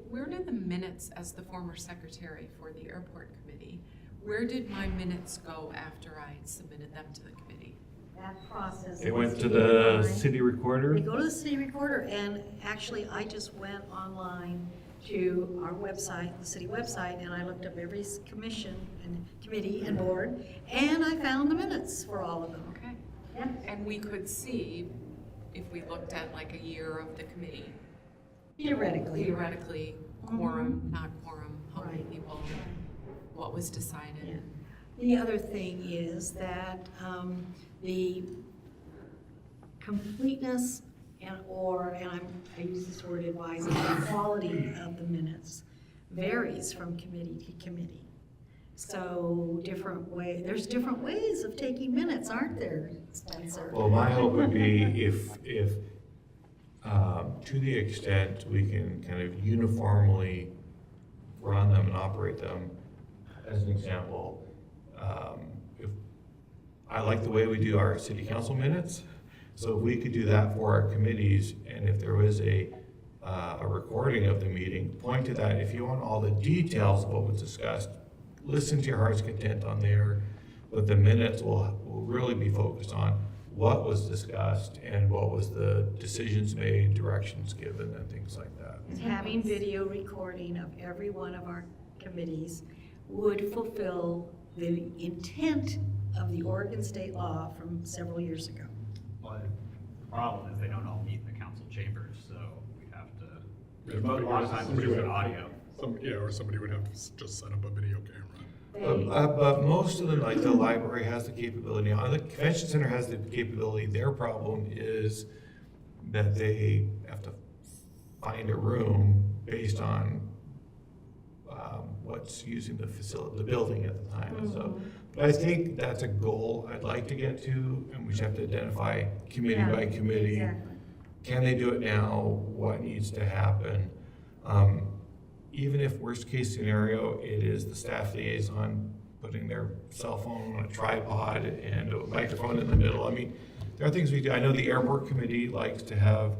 Where did the minutes, as the former secretary for the airport committee, where did my minutes go after I submitted them to the committee? That process. They went is to the online. city recorder. They go to the city recorder, and actually, I just went online to our website, the city website, and I looked up every commission and committee and board, and I found the minutes for all of them. Okay. Yeah. And we could see, if we looked at like a year of the committee, Theoretically. quorum, not quorum, how many Right. people, what was decided. Yeah. The other thing is that the completeness I use this word advising, the quality of the minutes varies from committee to committee. So there's different ways of taking minutes, aren't there, Spencer? Well, my hope would be if to the extent we can kind of uniformly run them and operate them. As an example, if I like the way we do our city council minutes, so if we could do that for our committees, and if there was a recording of the meeting, point to that. If you want all the details of what was discussed, listen to your heart's content on there, but the minutes will really be focused on what was discussed and what was the decisions made, directions given, and things like that. Having video recording of every one of our committees would fulfill the intent of the Oregon state law from several years ago. But the problem is they don't all meet in the council chambers, so we have to, Yeah, but a lot of times it's just audio. Or somebody would have to just set up a video camera. But most of them, like the library has the capability, the convention center has the capability. Their problem is that they have to find a room based on what's using the facility, the building at the time. And so, but I think that's a goal I'd like to get to, and we just have to identify committee by committee. Exactly. Can they do it now? What needs to happen? Even if worst case scenario, it is the staff liaison putting their cell phone on a tripod and a microphone in the middle. I mean, there are things we do. I know the airport committee likes to have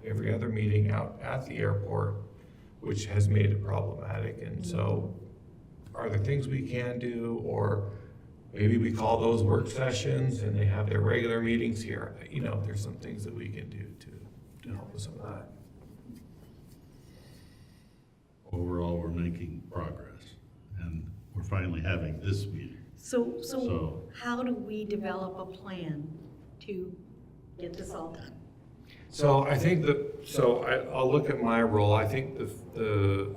every other meeting out at the airport, which has made it problematic. And so are there things we can do, or maybe we call those work sessions and they have their regular meetings here? You know, there's some things that we can do to help with some of that. Overall, we're making progress, and we're finally having this meeting. So how do we develop a plan to get this all done? So I think I'll look at my role. I think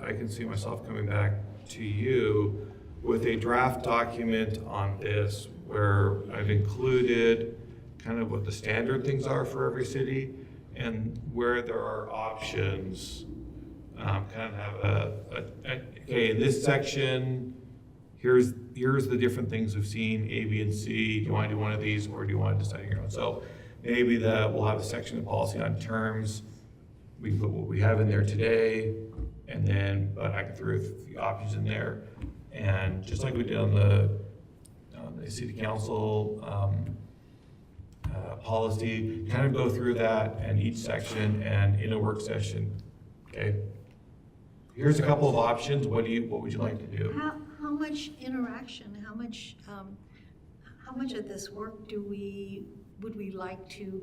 I can see myself coming back to you with a draft document on this where I've included kind of what the standard things are for every city and where there are options. Kind of have okay, in this section, here's the different things we've seen, A, B, and C. Do you want to do one of these, or do you want to decide your own? So maybe we'll have a section of policy on terms. We can put what we have in there today, and then, but I can throw the options in there. And just like we did on the city council policy, kind of go through that and each section, and in a work session, okay? Here's a couple of options. What would you like to do? How much interaction, how much of this work would we like to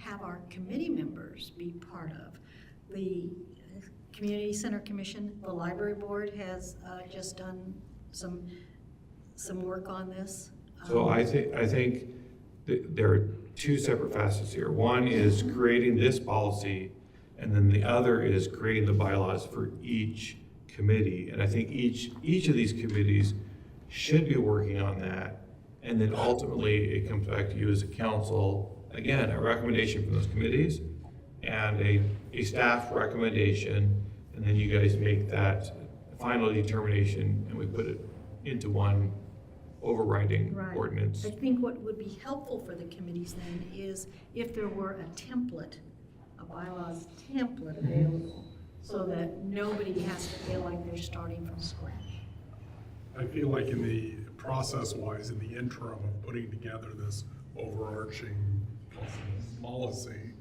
have our committee members be part of? The Community Center Commission, the Library Board has just done some work on this. So I think there are two separate facets here. One is creating this policy, and then the other is creating the bylaws for each committee. And I think each of these committees should be working on that. And then ultimately, it comes back to you as a council. Again, a recommendation from those committees and a staff recommendation. And then you guys make that final determination, and we put it into one overriding Right. ordinance. I think what would be helpful for the committees then is if there were a template, a bylaws template available, so that nobody has to feel like they're starting from scratch. I feel like in the process-wise, in the interim of putting together this overarching policy,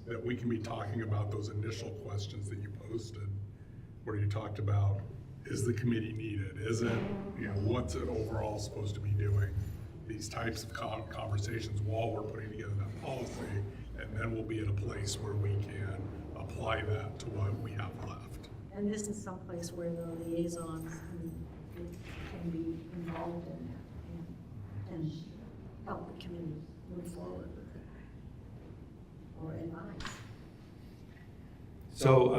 that we can be talking about those initial questions that you posted, where you talked about, is the committee needed? Is it, what's it overall supposed to be doing? These types of conversations while we're putting together that policy, and then we'll be at a place where we can apply that to what we have left. And this is someplace where the liaisons can be involved in that and help the committee move forward with it or advise. So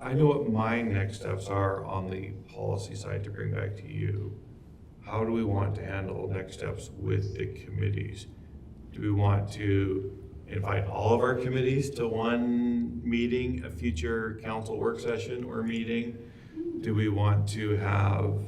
I know what my next steps are on the policy side to bring back to you. How do we want to handle next steps with the committees? Do we want to invite all of our committees to one meeting, a future council work session or meeting? Do we want to have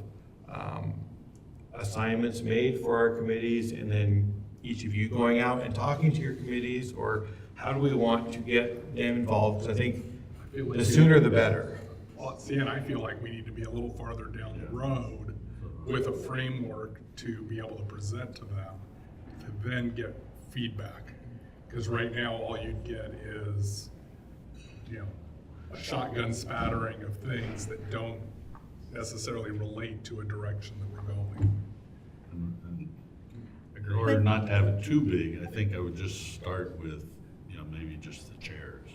assignments made for our committees and then each of you going out and talking to your committees? Or how do we want to get them involved? Because I think the sooner the better. Well, see, and I feel like we need to be a little farther down the road with a framework to be able to present to them, to then get feedback. Because right now, all you'd get is, a shotgun spattering of things that don't necessarily relate to a direction that we're going. And in order not to have it too big, I think I would just start with, maybe just the chairs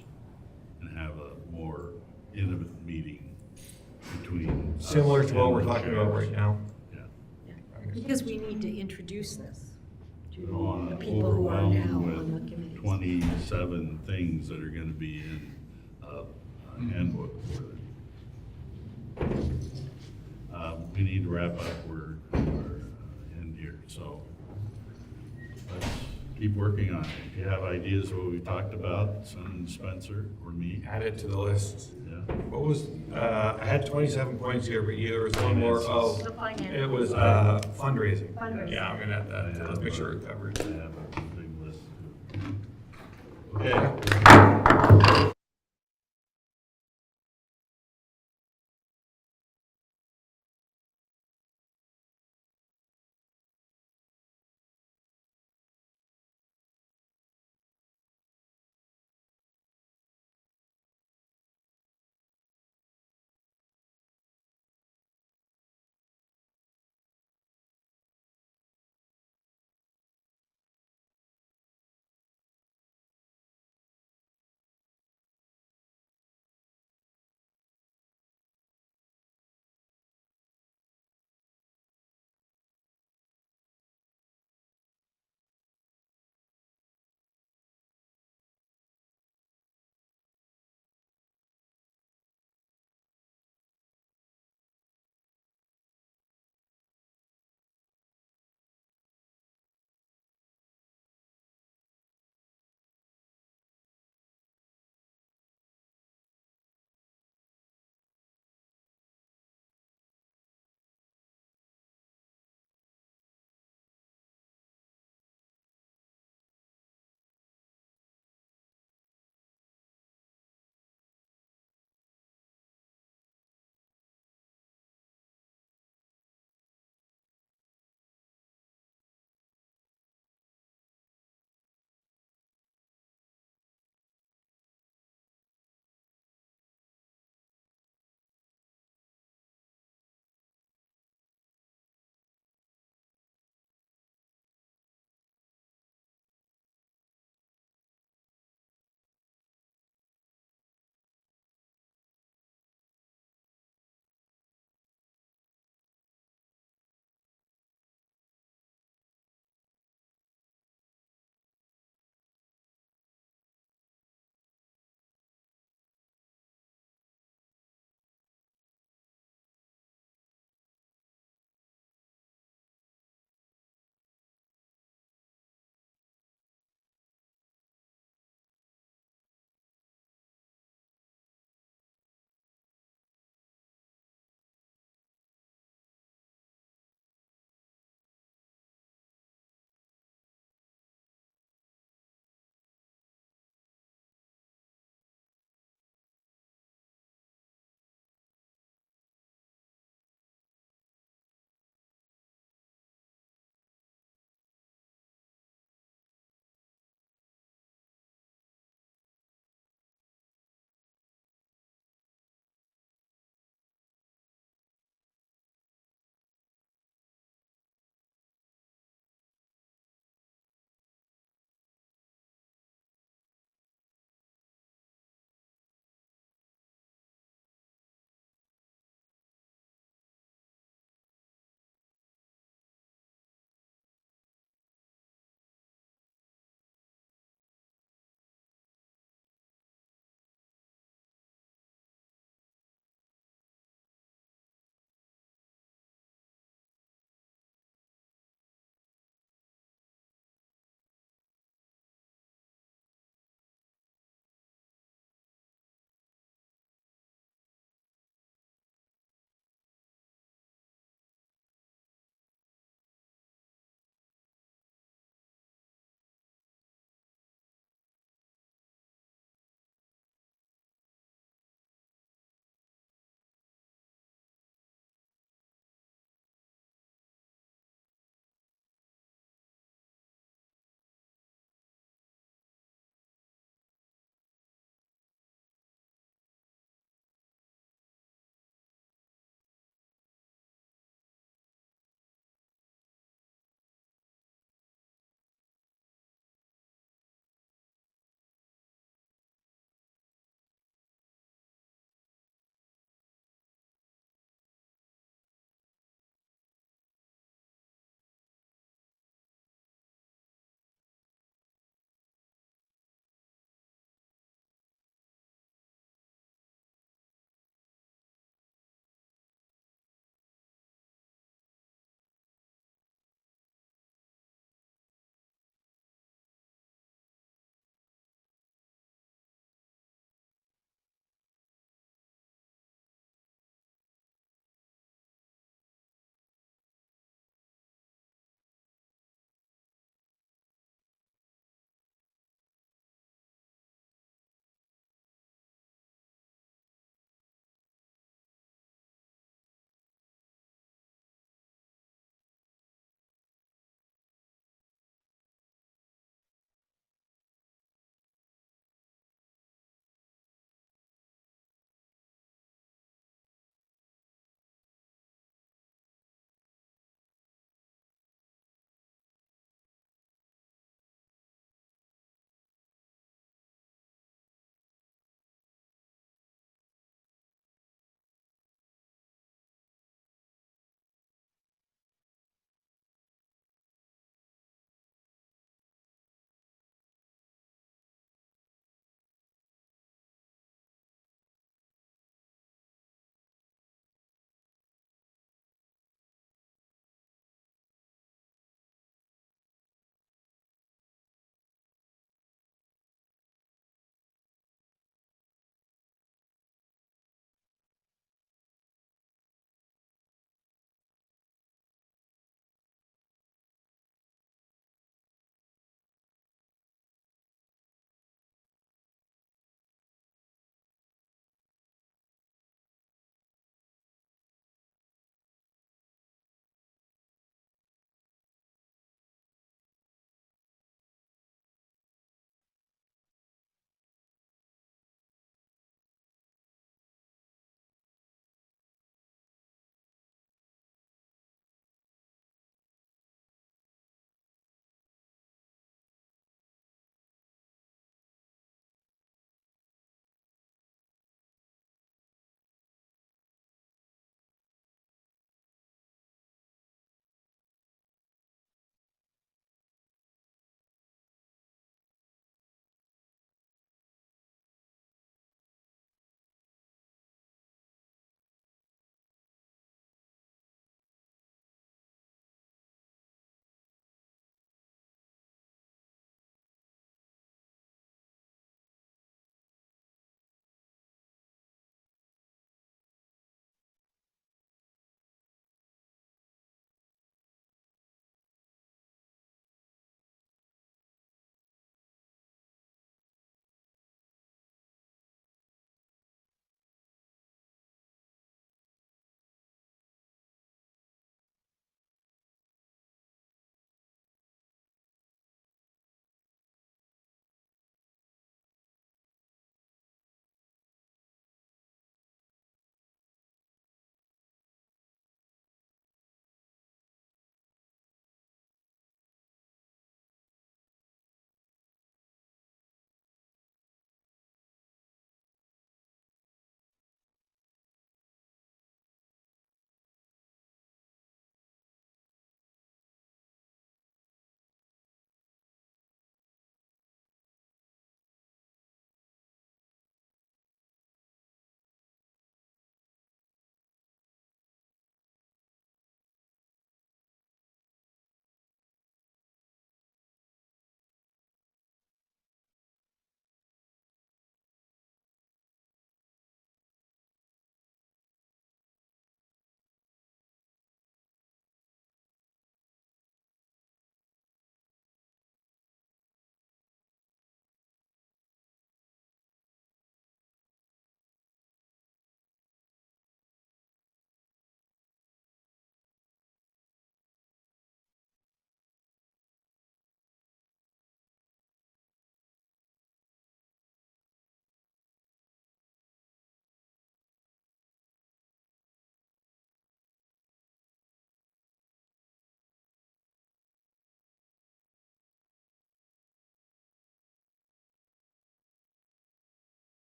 and have a more intimate meeting between us Similar to what and we're the talking about chairs. right now. Yeah. Because we need to introduce this to On the a people who are now on the overwhelmed committees. with 27 things that are gonna be in a handbook for it. We need to wrap up, we're end here, so let's keep working on it. If you have ideas of what we talked about, send them to Spencer or me. Add it to the list. Yeah. What was, I had 27 points here, but there was one more, oh, The finance. it was fundraising. Fundraising. Yeah, I'm gonna add that, let's make sure it's covered. I have a big list too. Okay.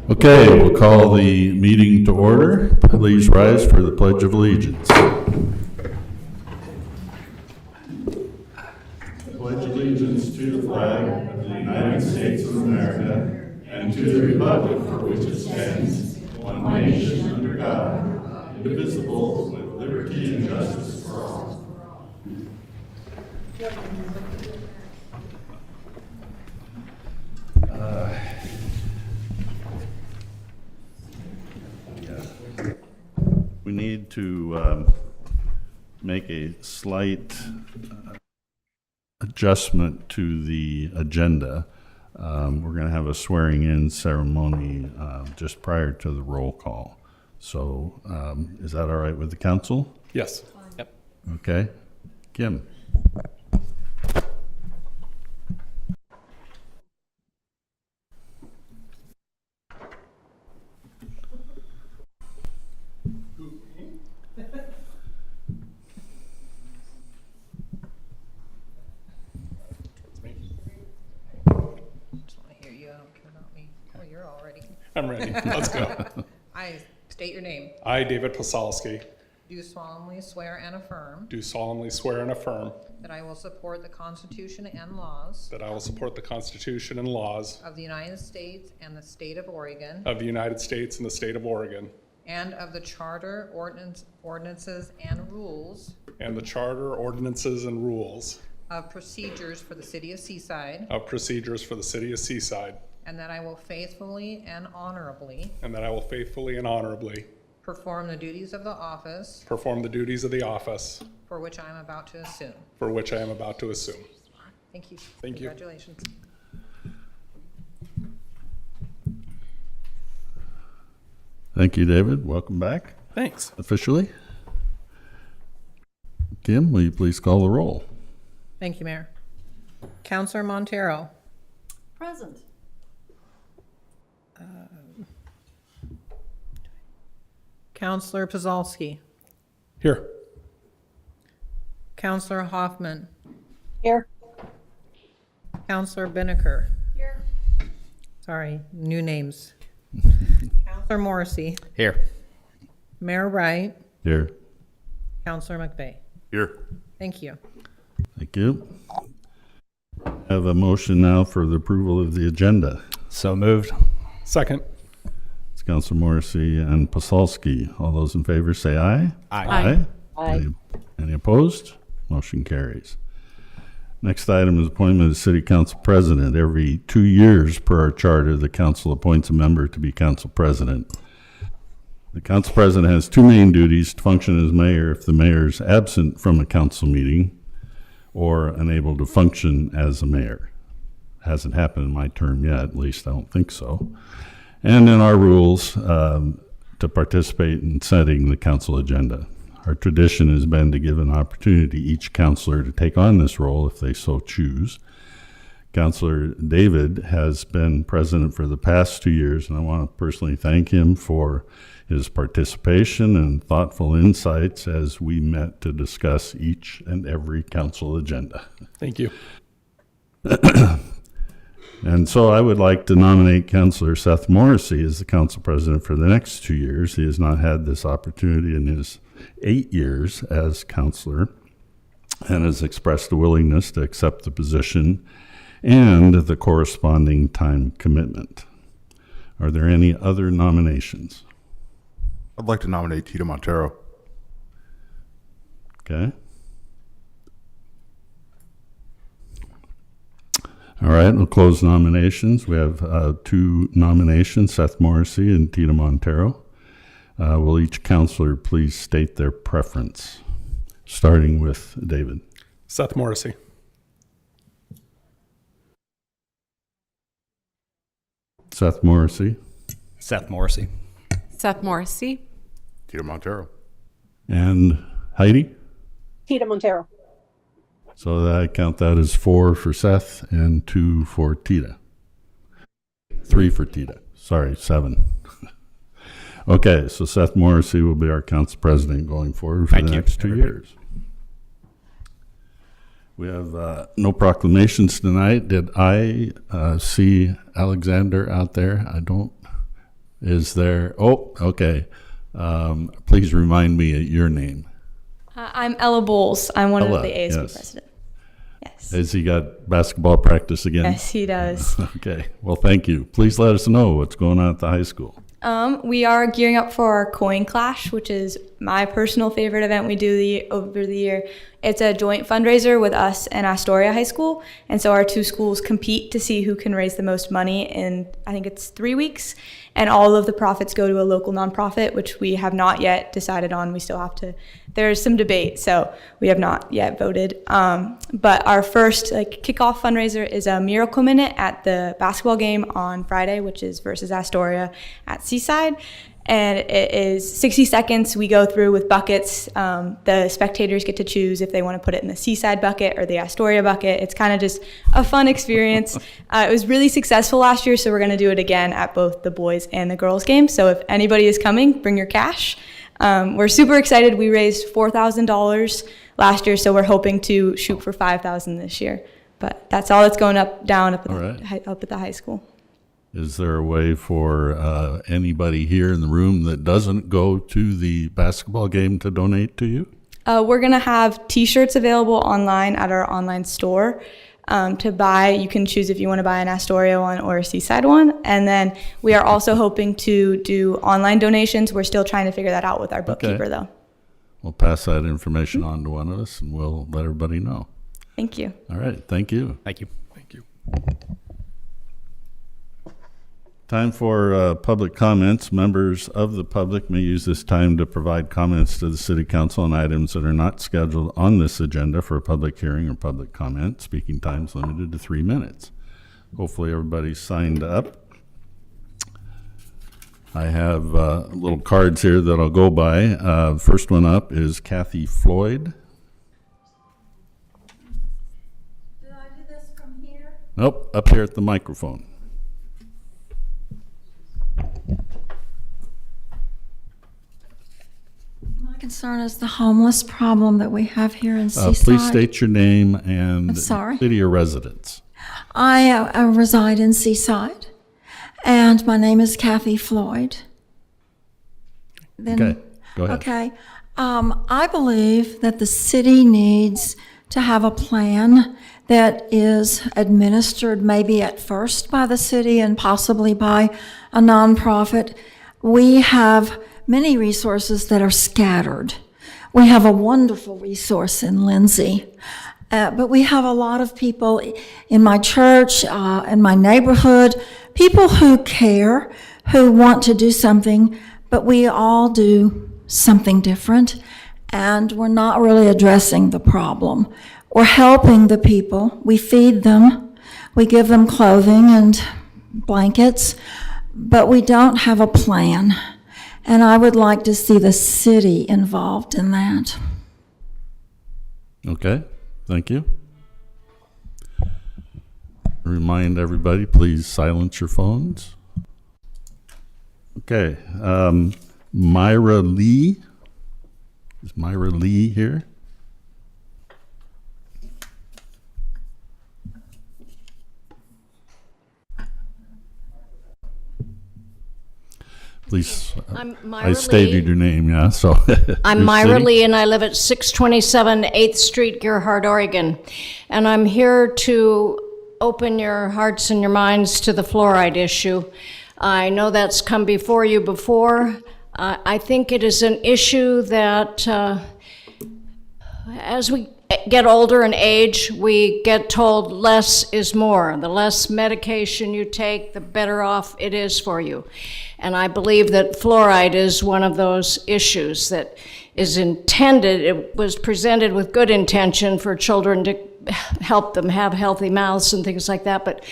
Okay, we'll call the meeting to order. Please rise for the Pledge of Allegiance. Pledge allegiance to the flag of the United States of America and to the republic for which it stands, one nation under God, indivisible, with liberty and justice for all. We need to make a slight adjustment to the agenda. We're going to have a swearing-in ceremony just prior to the roll call. So is that all right with the council? Yes. Yep. Okay. Kim? Just want to hear you. I don't care about me. Oh, you're all ready. I'm ready. Let's go. I state your name. I, David Posalski, Do solemnly swear and affirm do solemnly swear and affirm that I will support the Constitution and laws that I will support the Constitution and laws of the United States and the state of Oregon, of the United States and the state of Oregon, and of the charter, ordinances, and rules and the charter, ordinances, and rules of procedures for the city of Seaside, of procedures for the city of Seaside, and that I will faithfully and honorably and that I will faithfully and honorably perform the duties of the office perform the duties of the office for which I am about to assume. for which I am about to assume. Thank you. Thank you. Congratulations. Thank you, David. Welcome back Thanks. officially. Kim, will you please call the roll? Thank you, Mayor. Counselor Montero. Present. Counselor Pazalski. Here. Counselor Hoffman. Here. Counselor Binnicker. Here. Sorry, new names. Counselor Morrissey. Here. Mayor Wright. Here. Counselor McVeigh. Here. Thank you. Thank you. I have a motion now for the approval of the agenda. So moved. Second. It's Councilor Morrissey and Posalski. All those in favor say aye. Aye. Aye. Any opposed? Motion carries. Next item is appointment of city council president. Every 2 years per our charter, the council appoints a member to be council president. The council president has two main duties: to function as mayor if the mayor is absent from a council meeting or unable to function as a mayor. Hasn't happened in my term yet, at least I don't think so. And in our rules, to participate in setting the council agenda. Our tradition has been to give an opportunity to each councilor to take on this role if they so choose. Councilor David has been president for the past 2 years, and I want to personally thank him for his participation and thoughtful insights as we met to discuss each and every council agenda. Thank you. And so I would like to nominate Councilor Seth Morrissey as the council president for the next 2 years. He has not had this opportunity in his 8 years as councilor and has expressed a willingness to accept the position and the corresponding time commitment. Are there any other nominations? I'd like to nominate Tita Montero. Okay. All right, we'll close nominations. We have 2 nominations, Seth Morrissey and Tita Montero. Will each counselor please state their preference, starting with David? Seth Morrissey. Seth Morrissey. Seth Morrissey. Seth Morrissey. Tita Montero. And Heidi? Tita Montero. So I count that as 4 for Seth and 2 for Tita. 3 for Tita. Sorry, 7. Okay, so Seth Morrissey will be our council president going forward for the next 2 years. We have no proclamations tonight. Did I see Alexander out there? I don't Is there, oh, okay. Please remind me of your name. I'm Ella Bowles. I'm one Ella, of the ASB yes. president. Yes. Has he got basketball practice again? Yes, he does. Okay, well, thank you. Please let us know what's going on at the high school. We are gearing up for our Coin Clash, which is my personal favorite event we do over the year. It's a joint fundraiser with us and Astoria High School. And so our two schools compete to see who can raise the most money in, I think it's 3 weeks. And all of the profits go to a local nonprofit, which we have not yet decided on. We still have to, there's some debate, so we have not yet voted. But our first kickoff fundraiser is a Miracle Minute at the basketball game on Friday, which is versus Astoria at Seaside. And it is 60 seconds. We go through with buckets. The spectators get to choose if they want to put it in the Seaside bucket or the Astoria bucket. It's kind of just a fun experience. It was really successful last year, so we're going to do it again at both the boys and the girls game. So if anybody is coming, bring your cash. We're super excited. We raised $4,000 last year, so we're hoping to shoot for $5,000 this year. But that's all that's going up at the high school. Is there a way for anybody here in the room that doesn't go to the basketball game to donate to you? We're going to have T-shirts available online at our online store to buy. You can choose if you want to buy an Astoria one or a Seaside one. And then we are also hoping to do online donations. We're still trying to figure that out with our bookkeeper, though. We'll pass that information on to one of us, and we'll let everybody know. Thank you. All right. Thank you. Thank you. Thank you. Time for public comments. Members of the public may use this time to provide comments to the City Council on items that are not scheduled on this agenda for a public hearing or public comment. Speaking time is limited to 3 minutes. Hopefully everybody's signed up. I have little cards here that I'll go by. First one up is Kathy Floyd. Did I do this from here? Nope, up here at the microphone. My concern is the homeless problem that we have here in Seaside. Please state your name and sorry? city or residence. I reside in Seaside, and my name is Kathy Floyd. Okay, go ahead. Okay. I believe that the city needs to have a plan that is administered maybe at first by the city and possibly by a nonprofit. We have many resources that are scattered. We have a wonderful resource in Lindsay, but we have a lot of people in my church, in my neighborhood, people who care, who want to do something, but we all do something different, and we're not really addressing the problem. We're helping the people. We feed them. We give them clothing and blankets, but we don't have a plan. And I would like to see the city involved in that. Okay, thank you. Remind everybody, please silence your phones. Okay, Myra Lee. Is Myra Lee here? Please, I'm Myra I stated Lee. your name, yeah, so. I'm your Myra city? Lee, and I live at 627 8th Street, Gerhard, Oregon. And I'm here to open your hearts and your minds to the fluoride issue. I know that's come before you before. I think it is an issue that as we get older and age, we get told less is more. The less medication you take, the better off it is for you. And I believe that fluoride is one of those issues that is intended, it was presented with good intention for children to help them have healthy mouths and things like that, but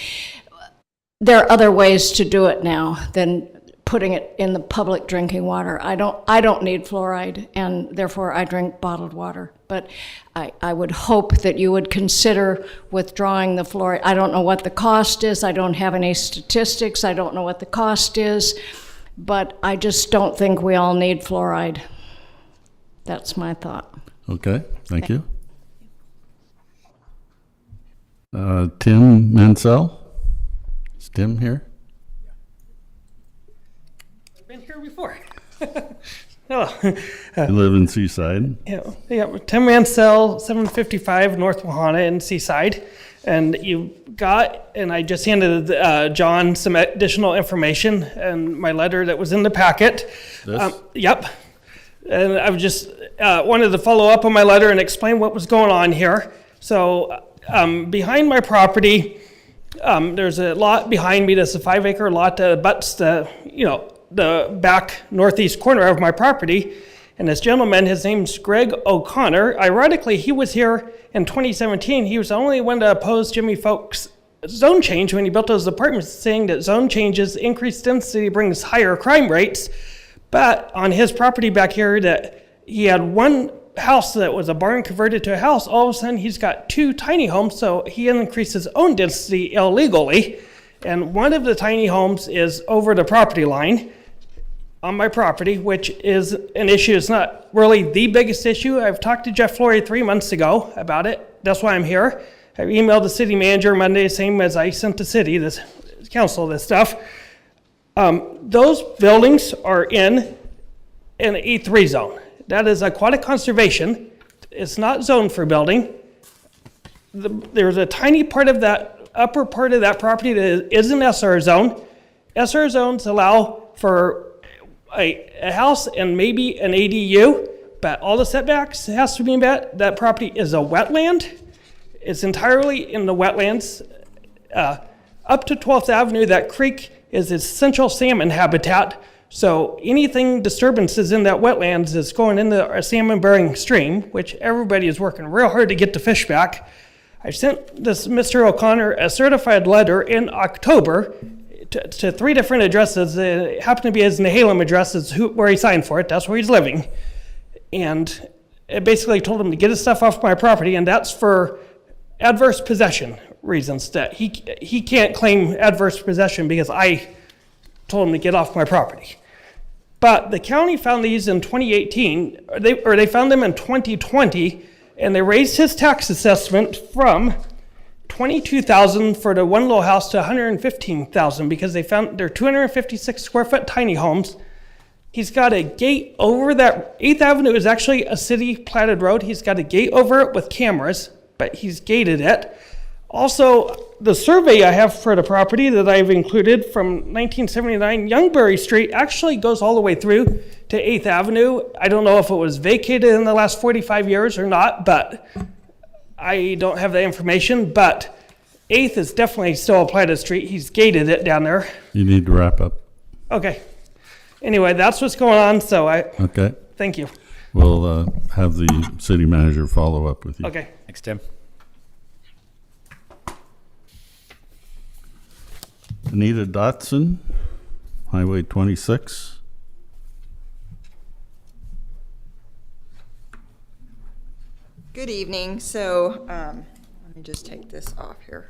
there are other ways to do it now than putting it in the public drinking water. I don't need fluoride, and therefore I drink bottled water. But I would hope that you would consider withdrawing the fluoride. I don't know what the cost is. I don't have any statistics. I don't know what the cost is. But I just don't think we all need fluoride. That's my thought. Okay, thank you. Tim Mansell? Is Tim here? Oh, You live in Seaside? yeah, 10-man cell, 755 North Wahana in Seaside. And I just handed John some additional information and my letter that was in the packet. This? Yep. And I just wanted to follow up on my letter and explain what was going on here. So behind my property, there's a lot behind me that's a 5-acre lot that butts the back northeast corner of my property. And this gentleman, his name's Greg O'Connor. Ironically, he was here in 2017. He was the only one to oppose Jimmy Folk's zone change when he built those apartments, saying that zone changes, increased density brings higher crime rates. But on his property back here, that he had one house that was a barn converted to a house. All of a sudden, he's got 2 tiny homes, so he increased his own density illegally. And one of the tiny homes is over the property line on my property, which is an issue. It's not really the biggest issue. I've talked to Jeff Flory 3 months ago about it. That's why I'm here. I emailed the city manager Monday, same as I sent the city, this council, this stuff. Those buildings are in an E3 zone. That is aquatic conservation. It's not zoned for building. There's a tiny part of that upper part of that property that is an SR zone. SR zones allow for a house and maybe an ADU, but all the setbacks has to be met. That property is a wetland. It's entirely in the wetlands. Up to 12th Avenue, that creek is essential salmon habitat. So anything disturbances in that wetlands is going into a salmon-bearing stream, which everybody is working real hard to get the fish back. I sent this Mr. O'Connor a certified letter in October to 3 different addresses. It happened to be his Nehalem address, is where he signed for it. That's where he's living. And it basically told him to get his stuff off my property, and that's for adverse possession reasons, that he can't claim adverse possession because I told him to get off my property. But the county found these in 2018, or they found them in 2020, and they raised his tax assessment from $22,000 for the one little house to $115,000 because they found they're 256 square foot tiny homes. He's got a gate over that. 8th Avenue is actually a city platted road. He's got a gate over it with cameras, but he's gated it. Also, the survey I have for the property that I've included from 1979, Youngberry Street actually goes all the way through to 8th Avenue. I don't know if it was vacated in the last 45 years or not, but I don't have the information. But 8th is definitely still a platted street. He's gated it down there. You need to wrap up. Okay. Anyway, that's what's going on, so Okay. Thank you. We'll have the city manager follow up with you. Okay. Thanks, Tim. Anita Dotson, Highway 26. Good evening. So let me just take this off here.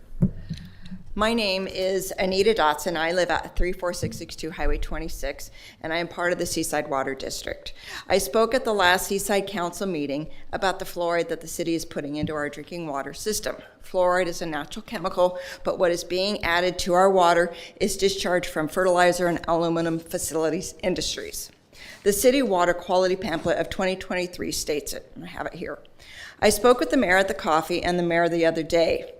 My name is Anita Dotson. I live at 34662 Highway 26, and I am part of the Seaside Water District. I spoke at the last Seaside Council meeting about the fluoride that the city is putting into our drinking water system. Fluoride is a natural chemical, but what is being added to our water is discharged from fertilizer and aluminum facilities industries. The city water quality pamphlet of 2023 states it, and I have it here. I spoke with the mayor at the coffee and the mayor the other day.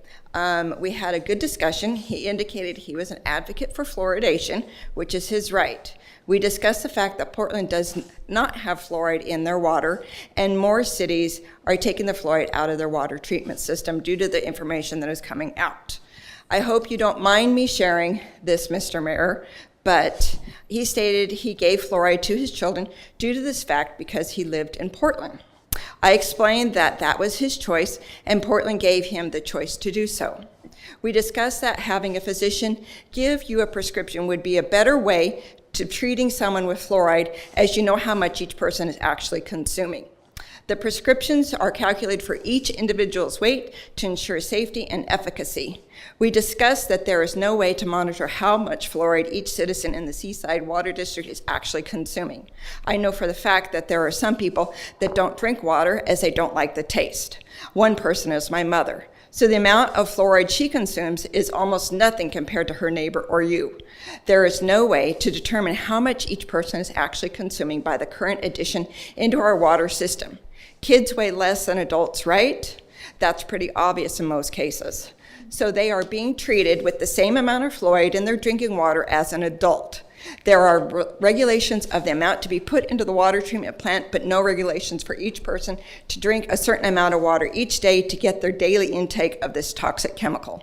We had a good discussion. He indicated he was an advocate for fluoridation, which is his right. We discussed the fact that Portland does not have fluoride in their water, and more cities are taking the fluoride out of their water treatment system due to the information that is coming out. I hope you don't mind me sharing this, Mr. Mayor, but he stated he gave fluoride to his children due to this fact because he lived in Portland. I explained that that was his choice, and Portland gave him the choice to do so. We discussed that having a physician give you a prescription would be a better way to treating someone with fluoride, as you know how much each person is actually consuming. The prescriptions are calculated for each individual's weight to ensure safety and efficacy. We discussed that there is no way to monitor how much fluoride each citizen in the Seaside Water District is actually consuming. I know for the fact that there are some people that don't drink water as they don't like the taste. One person is my mother. So the amount of fluoride she consumes is almost nothing compared to her neighbor or you. There is no way to determine how much each person is actually consuming by the current addition into our water system. Kids weigh less than adults, right? That's pretty obvious in most cases. So they are being treated with the same amount of fluoride in their drinking water as an adult. There are regulations of the amount to be put into the water treatment plant, but no regulations for each person to drink a certain amount of water each day to get their daily intake of this toxic chemical.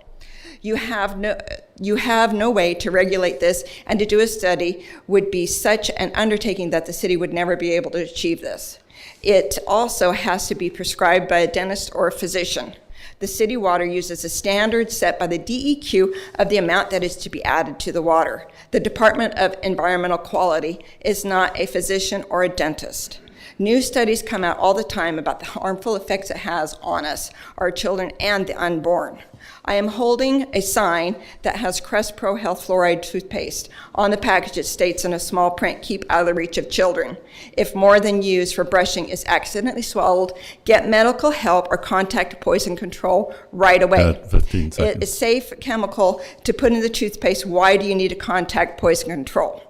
You have no way to regulate this, and to do a study would be such an undertaking that the city would never be able to achieve this. It also has to be prescribed by a dentist or a physician. The city water uses a standard set by the DEQ of the amount that is to be added to the water. The Department of Environmental Quality is not a physician or a dentist. New studies come out all the time about the harmful effects it has on us, our children, and the unborn. I am holding a sign that has Crest Pro Health Fluoride toothpaste. On the package, it states in a small print, "Keep out of the reach of children." If more than used for brushing is accidentally swallowed, get medical help or contact poison control right away. 15 seconds. It is safe chemical to put in the toothpaste. Why do you need to contact poison control?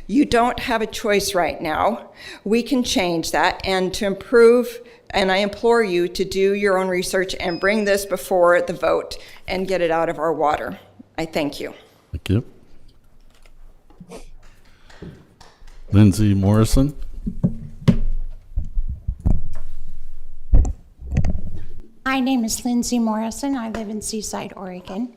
You don't have a choice right now. We can change that, and to improve, and I implore you to do your own research and bring this before the vote and get it out of our water. I thank you. Thank you. Lindsay Morrison. My name is Lindsay Morrison. I live in Seaside, Oregon.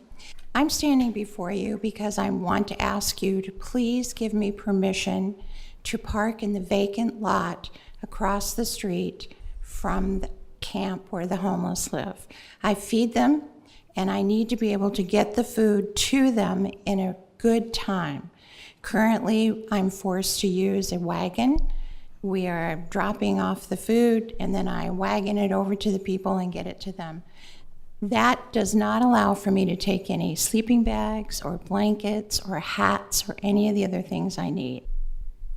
I'm standing before you because I want to ask you to please give me permission to park in the vacant lot across the street from the camp where the homeless live. I feed them, and I need to be able to get the food to them in a good time. Currently, I'm forced to use a wagon. We are dropping off the food, and then I wagon it over to the people and get it to them. That does not allow for me to take any sleeping bags or blankets or hats or any of the other things I need.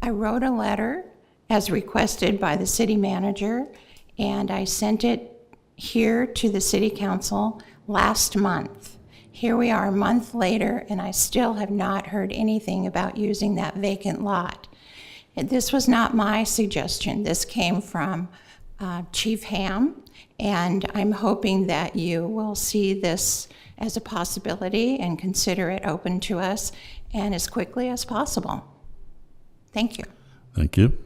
I wrote a letter as requested by the city manager, and I sent it here to the city council last month. Here we are a month later, and I still have not heard anything about using that vacant lot. And this was not my suggestion. This came from Chief Ham, and I'm hoping that you will see this as a possibility and consider it open to us and as quickly as possible. Thank you. Thank you.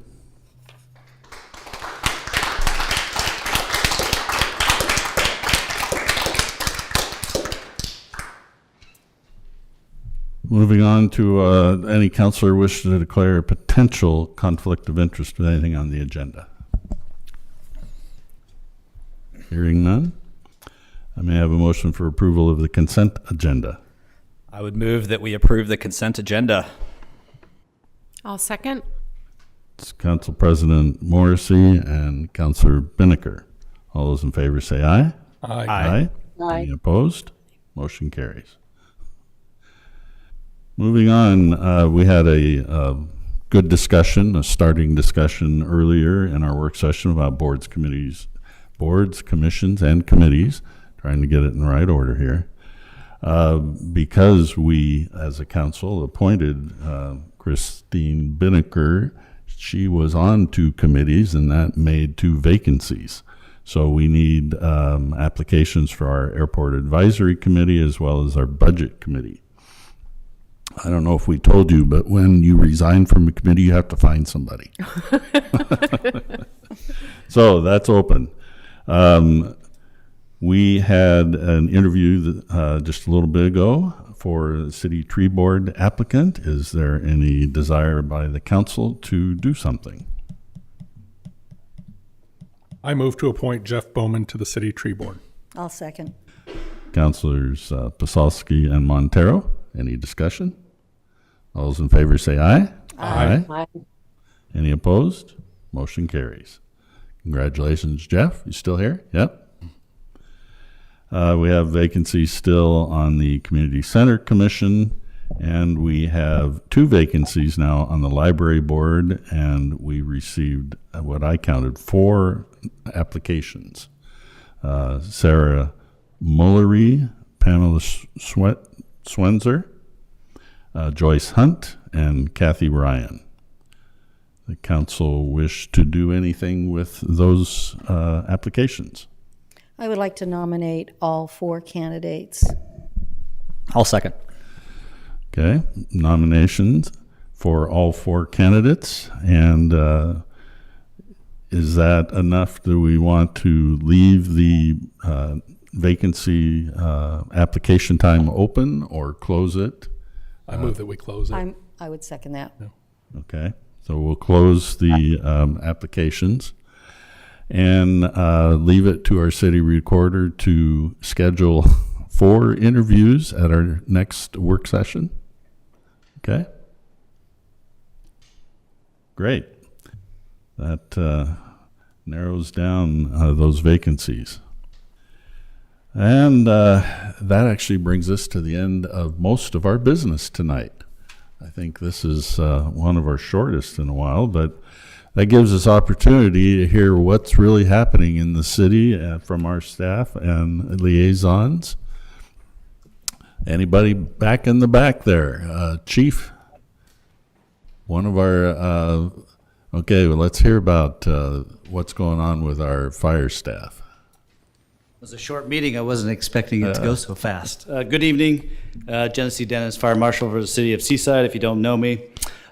Moving on to any counselor wish to declare a potential conflict of interest with anything on the agenda. Hearing none, I may have a motion for approval of the consent agenda. I would move that we approve the consent agenda. I'll second. It's Council President Morrissey and Councilor Binnicker. All those in favor say aye. Aye. Aye. Aye. Any opposed? Motion carries. Moving on, we had a good discussion, a starting discussion earlier in our work session about boards, commissions, and committees, trying to get it in the right order here. Because we, as a council, appointed Christine Binnicker, she was on 2 committees, and that made 2 vacancies. So we need applications for our Airport Advisory Committee as well as our Budget Committee. I don't know if we told you, but when you resign from a committee, you have to find somebody. So that's open. We had an interview just a little bit ago for the City Tree Board applicant. Is there any desire by the council to do something? I move to appoint Jeff Bowman to the City Tree Board. I'll second. Councilors Pasalski and Montero, any discussion? All those in favor say aye. Aye. Aye. Any opposed? Motion carries. Congratulations, Jeff. You still here? Yep. We have vacancies still on the Community Center Commission, and we have 2 vacancies now on the Library Board, and we received what I counted 4 applications. Sarah Mullery, Pamela Swenzer, Joyce Hunt, and Kathy Ryan. The council wish to do anything with those applications? I would like to nominate all 4 candidates. I'll second. Okay, nominations for all 4 candidates. And is that enough? Do we want to leave the vacancy application time open or close it? I move that we close it. I would second that. Okay, so we'll close the applications and leave it to our city recorder to schedule 4 interviews at our next work session. Okay? Great. That narrows down those vacancies. And that actually brings us to the end of most of our business tonight. I think this is one of our shortest in a while, but that gives us opportunity to hear what's really happening in the city from our staff and liaisons. Anybody back in the back there? Chief? One of our, okay, well, let's hear about what's going on with our fire staff. It was a short meeting. I wasn't expecting it to go so fast. Good evening. Genesee Dennis, Fire Marshal for the City of Seaside, if you don't know me.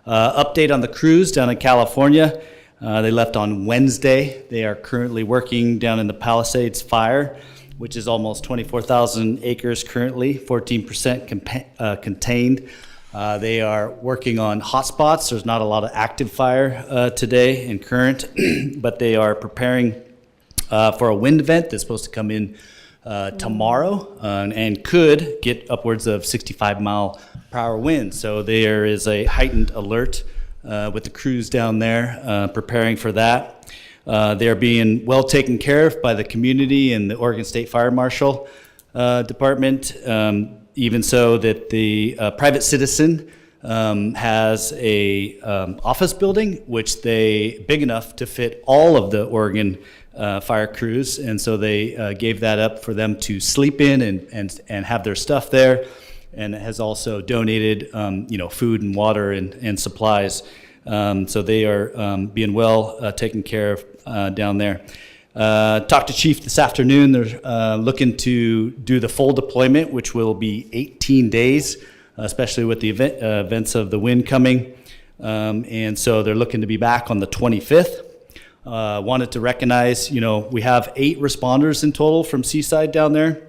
Update on the crews down in California. They left on Wednesday. They are currently working down in the Palisades fire, which is almost 24,000 acres currently, 14% contained. They are working on hotspots. There's not a lot of active fire today and current, but they are preparing for a wind event that's supposed to come in tomorrow and could get upwards of 65-mile-per-hour winds. So there is a heightened alert with the crews down there preparing for that. They're being well taken care of by the community and the Oregon State Fire Marshal Department, even so that the private citizen has a office building which they big enough to fit all of the Oregon fire crews, and so they gave that up for them to sleep in and have their stuff there, and has also donated food and water and supplies. So they are being well taken care of down there. Talked to Chief this afternoon. They're looking to do the full deployment, which will be 18 days, especially with the events of the wind coming. And so they're looking to be back on the 25th. Wanted to recognize, we have 8 responders in total from Seaside down there,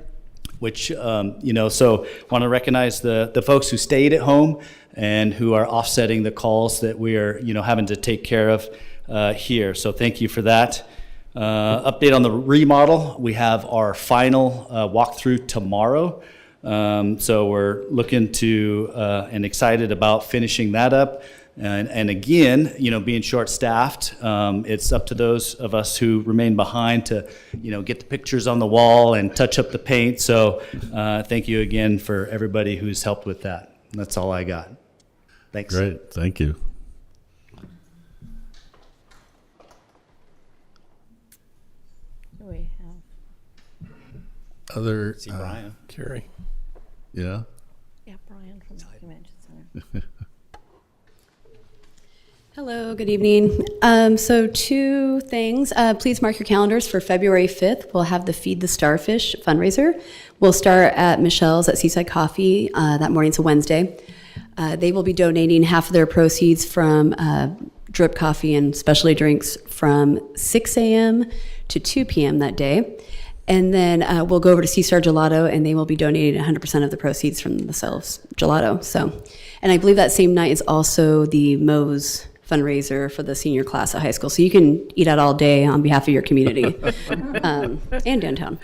which, so want to recognize the folks who stayed at home and who are offsetting the calls that we are, having to take care of here. So thank you for that. Update on the remodel. We have our final walkthrough tomorrow. So we're looking to and excited about finishing that up. And again, being short-staffed, it's up to those of us who remain behind to, get the pictures on the wall and touch up the paint. So thank you again for everybody who's helped with that. That's all I got. Thanks. Great, thank you. We have Other See Brian. Carrie. Yeah. Yeah, Brian from the Convention Center. Hello, good evening. So 2 things. Please mark your calendars for February 5th. We'll have the Feed the Starfish fundraiser. We'll start at Michelle's at Seaside Coffee. That morning's a Wednesday. They will be donating half of their proceeds from drip coffee and specialty drinks from 6 a.m. to 2 p.m. that day. And then we'll go over to Seastar Gelato, and they will be donating 100% of the proceeds from the sales gelato. So, and I believe that same night is also the Moe's fundraiser for the senior class at high school. So you can eat out all day on behalf of your community and downtown.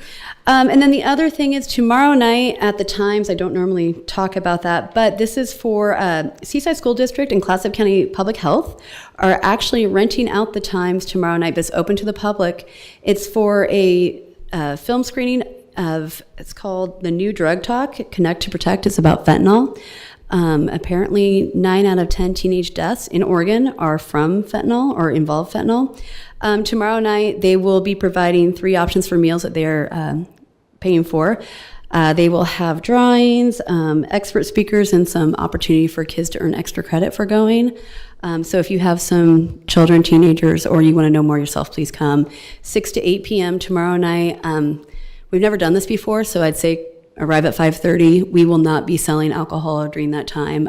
And then the other thing is tomorrow night at the Times, I don't normally talk about that, but this is for Seaside School District and Clatsop County Public Health are actually renting out the Times tomorrow night, but it's open to the public. It's for a film screening of, it's called The New Drug Talk, Connect to Protect. It's about fentanyl. Apparently 9 out of 10 teenage deaths in Oregon are from fentanyl or involve fentanyl. Tomorrow night, they will be providing 3 options for meals that they're paying for. They will have drawings, expert speakers, and some opportunity for kids to earn extra credit for going. So if you have some children, teenagers, or you want to know more yourself, please come. 6 to 8 p.m. tomorrow night. We've never done this before, so I'd say arrive at 5:30. We will not be selling alcohol during that time.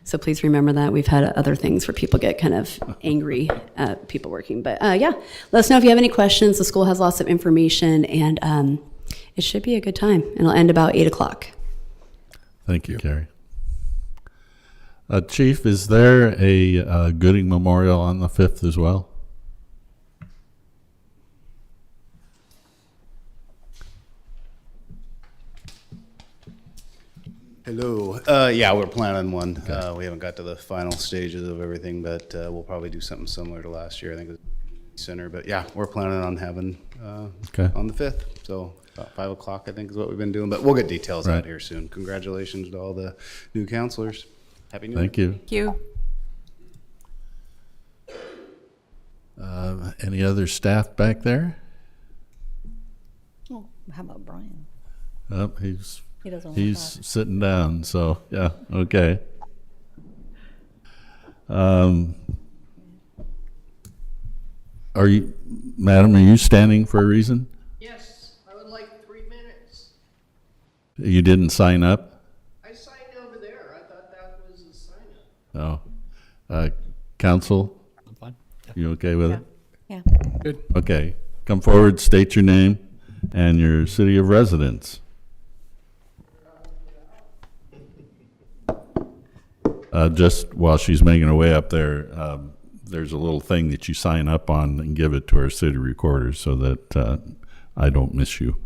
So please remember that. We've had other things where people get kind of angry at people working. But yeah, let us know if you have any questions. The school has lots of information, and it should be a good time. And it'll end about 8 o'clock. Thank you, Carrie. Chief, is there a Gooding Memorial on the 5th as well? Hello. Yeah, we're planning one. Okay. We haven't got to the final stages of everything, but we'll probably do something similar to last year. I think it was center, but yeah, we're planning on having on the 5th. So about 5 o'clock, I think, is what we've been doing. But we'll get details out here soon. Congratulations to all the new counselors. Happy New Year. Thank you. Thank you. Any other staff back there? Oh, how about Brian? Oh, He doesn't he's sitting down, so yeah, okay. Madam, are you standing for a reason? Yes, I would like 3 minutes. You didn't sign up? I signed over there. I thought that was a sign up. Oh. Council? I'm fine. You okay with it? Yeah. Good. Okay. Come forward, state your name and your city of residence. Just while she's making her way up there, there's a little thing that you sign up on and give it to our city recorder so that I don't miss you.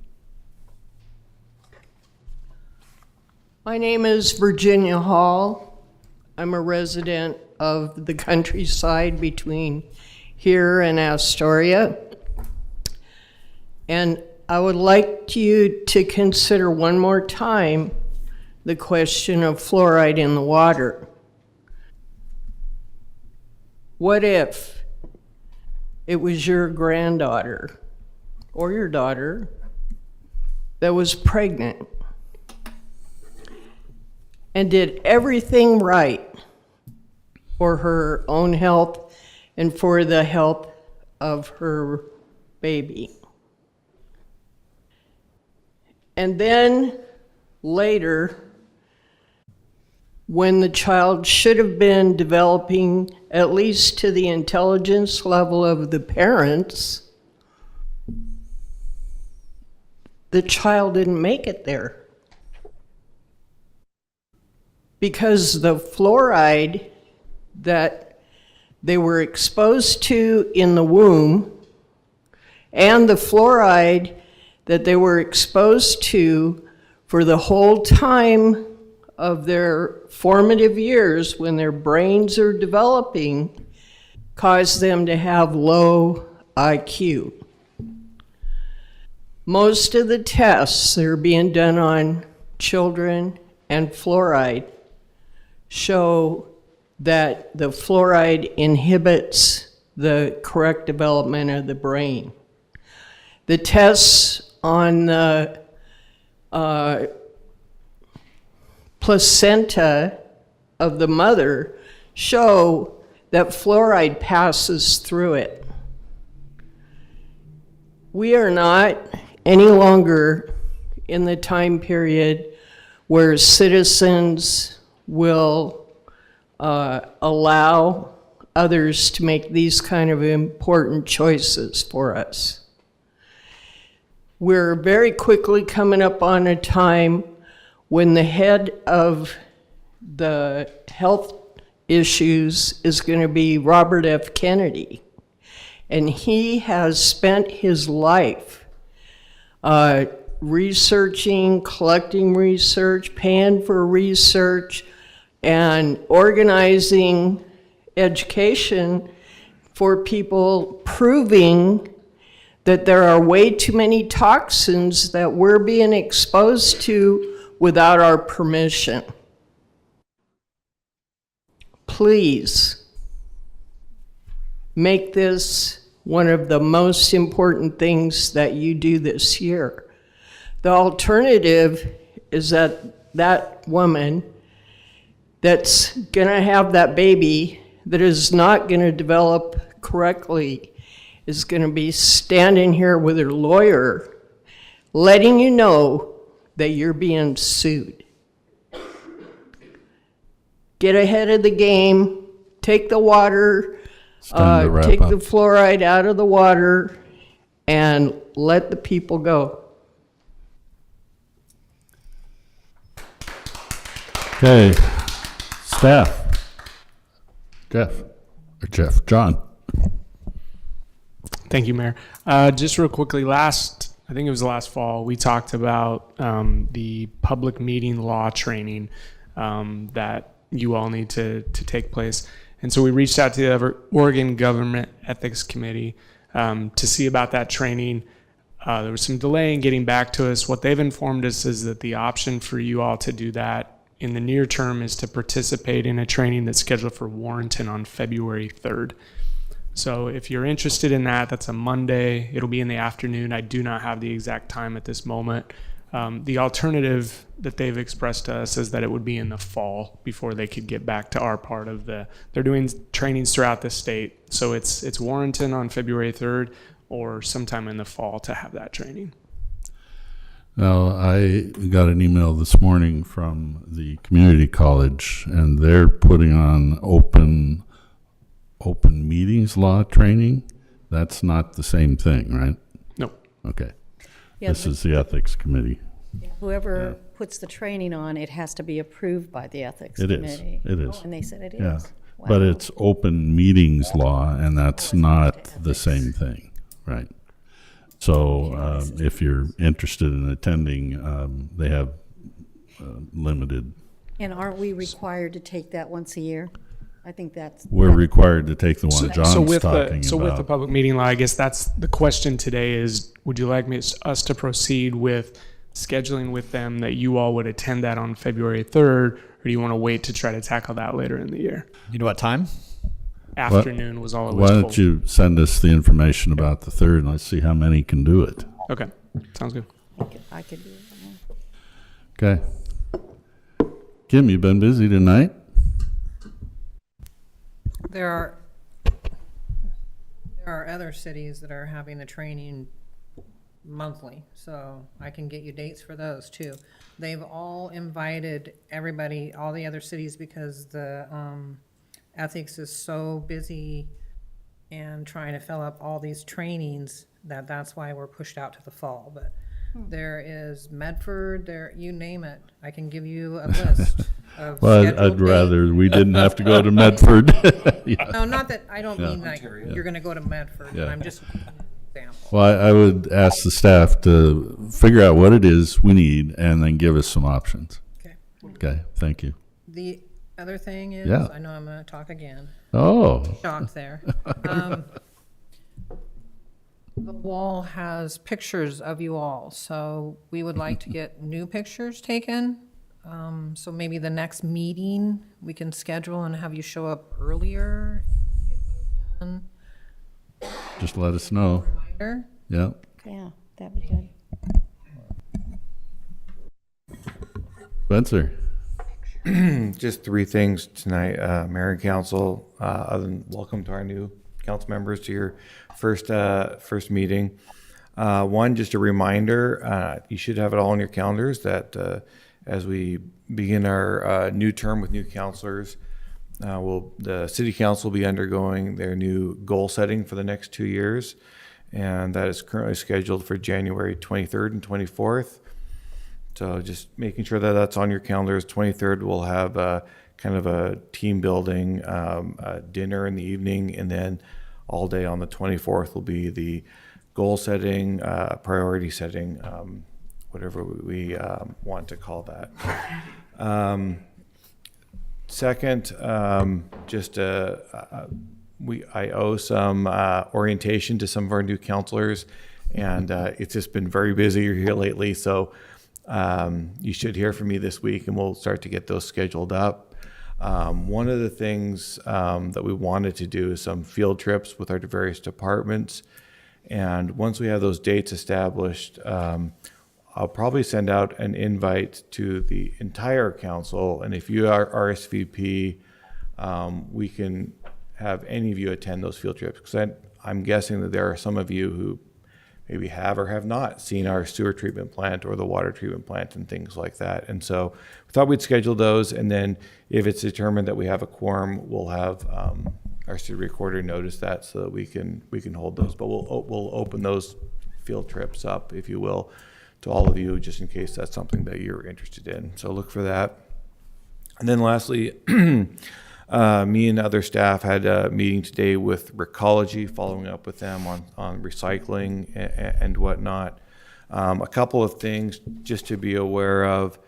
My name is Virginia Hall. I'm a resident of the countryside between here and Astoria. And I would like you to consider one more time the question of fluoride in the water. What if it was your granddaughter or your daughter that was pregnant and did everything right for her own health and for the health of her baby? And then later, when the child should have been developing at least to the intelligence level of the parents, the child didn't make it there. Because the fluoride that they were exposed to in the womb and the fluoride that they were exposed to for the whole time of their formative years when their brains are developing cause them to have low IQ. Most of the tests that are being done on children and fluoride show that the fluoride inhibits the correct development of the brain. The tests on the placenta of the mother show that fluoride passes through it. We are not any longer in the time period where citizens will allow others to make these kind of important choices for us. We're very quickly coming up on a time when the head of the health issues is going to be Robert F. Kennedy. And he has spent his life researching, collecting research, paying for research, and organizing education for people, proving that there are way too many toxins that we're being exposed to without our permission. Please make this one of the most important things that you do this year. The alternative is that that woman that's going to have that baby that is not going to develop correctly is going to be standing here with her lawyer letting you know that you're being sued. Get ahead of the game, take the water, take the fluoride out of the water, and let the people go. Okay, staff. John. Thank you, Mayor. Just real quickly, I think it was last fall, we talked about the public meeting law training that you all need to take place. And so we reached out to the Oregon Government Ethics Committee to see about that training. There was some delay in getting back to us. What they've informed us is that the option for you all to do that in the near term is to participate in a training that's scheduled for Warrenton on February 3rd. So if you're interested in that, that's a Monday. It'll be in the afternoon. I do not have the exact time at this moment. The alternative that they've expressed to us is that it would be in the fall before they could get back to our part of they're doing trainings throughout the state. So it's Warrenton on February 3rd or sometime in the fall to have that training. Now, I got an email this morning from the community college, and they're putting on open meetings law training. That's not the same thing, right? No. Okay. Yeah, this is the ethics committee. Whoever puts the training on, it has to be approved by the ethics It is. committee. It is. Oh, and they said it Yeah. is. Wow. But it's open meetings law, and that's not the same thing, right? So if you're interested in attending, they have limited. And aren't we required to take that once a year? I think that's. We're required to take the one John's talking about. So with the public meeting law, I guess that's the question today is, would you like us to proceed with scheduling with them that you all would attend that on February 3rd, or do you want to wait to try to tackle that later in the year? You know what time? Afternoon was all it was Why don't told. you send us the information about the 3rd, and let's see how many can do it. Okay, sounds good. I could do it. Okay. Kim, you been busy tonight? There are other cities that are having the training monthly, so I can get you dates for those too. They've all invited everybody, all the other cities, because the ethics is so busy and trying to fill up all these trainings that's why we're pushed out to the fall. But there is Medford, there, you name it. I can give you a list of Well, scheduled I'd rather dates. we didn't have to go to Medford. Yeah. No, not that, I don't Yeah. mean like you're gonna go to Medford, Yeah. I'm just giving you an example. Well, I would ask the staff to figure out what it is we need and then give us some options. Okay. Okay, thank you. The other thing is, Yeah. I know I'm gonna talk again. Oh. Shocked there. The wall has pictures of you all, so we would like to get new pictures taken. So maybe the next meeting, we can schedule and have you show up earlier. and get those done. Just let us know. Reminder. Yeah. Yeah, that'd be good. Spencer. Just three things tonight, Mayor and Council. Other than welcome to our new council members to your first meeting. One, just a reminder, you should have it all on your calendars that as we begin our new term with new councilors, the city council will be undergoing their new goal setting for the next 2 years, and that is currently scheduled for January 23rd and 24th. So just making sure that that's on your calendars. 23rd, we'll have kind of a team building dinner in the evening, and then all day on the 24th will be the goal setting, priority setting, whatever we want to call that. Second, just I owe some orientation to some of our new counselors, and it's just been very busy here lately. So you should hear from me this week, and we'll start to get those scheduled up. One of the things that we wanted to do is some field trips with our various departments. And once we have those dates established, I'll probably send out an invite to the entire council, and if you are RSVP, we can have any of you attend those field trips, because I'm guessing that there are some of you who maybe have or have not seen our sewer treatment plant or the water treatment plant and things like that. And so we thought we'd schedule those, and then if it's determined that we have a quorum, we'll have our city recorder notice that so that we can hold those. But we'll open those field trips up, if you will, to all of you, just in case that's something that you're interested in. So look for that. And then lastly, me and other staff had a meeting today with Recology, following up with them on recycling and whatnot. A couple of things just to be aware of.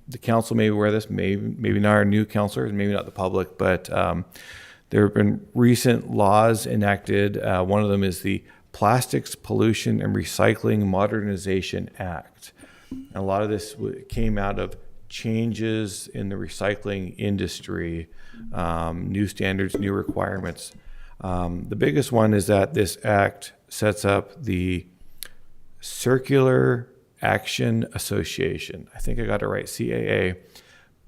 The council may be aware of this, maybe not our new councilors, maybe not the public, but there have been recent laws enacted. One of them is the Plastics Pollution and Recycling Modernization Act. And a lot of this came out of changes in the recycling industry, new standards, new requirements. The biggest one is that this act sets up the Circular Action Association. I think I got it right, CAA.